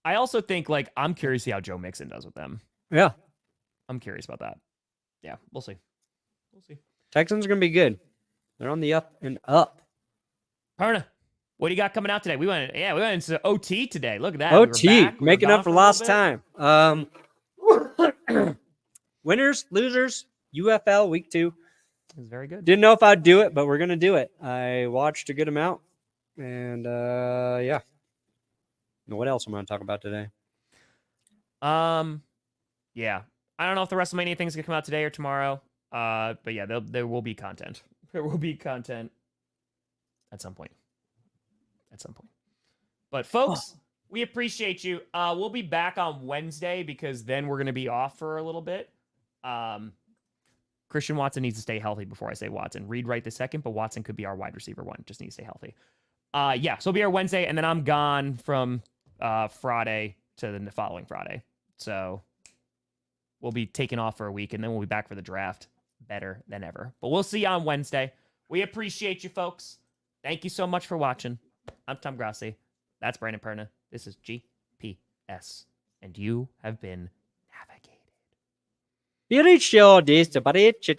I also think I'm curious to see how Joe Mixon does with them. Yeah, I'm curious about that. Yeah, we'll see. Texans are gonna be good. They're on the up and up. Perna, what do you got coming out today? We went into OT today. Look at that. OT, making up for lost time. Winners, losers, UFL week 2. It was very good. Didn't know if I'd do it, but we're gonna do it. I watched a good amount, and yeah. What else am I gonna talk about today? Yeah. I don't know if the WrestleMania thing's gonna come out today or tomorrow. But yeah, there will be content. There will be content at some point. But folks, we appreciate you. We'll be back on Wednesday because then we're gonna be off for a little bit. Christian Watson needs to stay healthy before I say Watson. Reed right this second, but Watson could be our wide receiver 1. Just needs to stay healthy. Yeah, so we'll be here Wednesday, and then I'm gone from Friday to the following Friday. So we'll be taking off for a week, and then we'll be back for the draft better than ever. But we'll see you on Wednesday. We appreciate you, folks. Thank you so much for watching. I'm Tom Grossi. That's Brandon Perna. This is GPS. And you have been navigated. You reached your destination.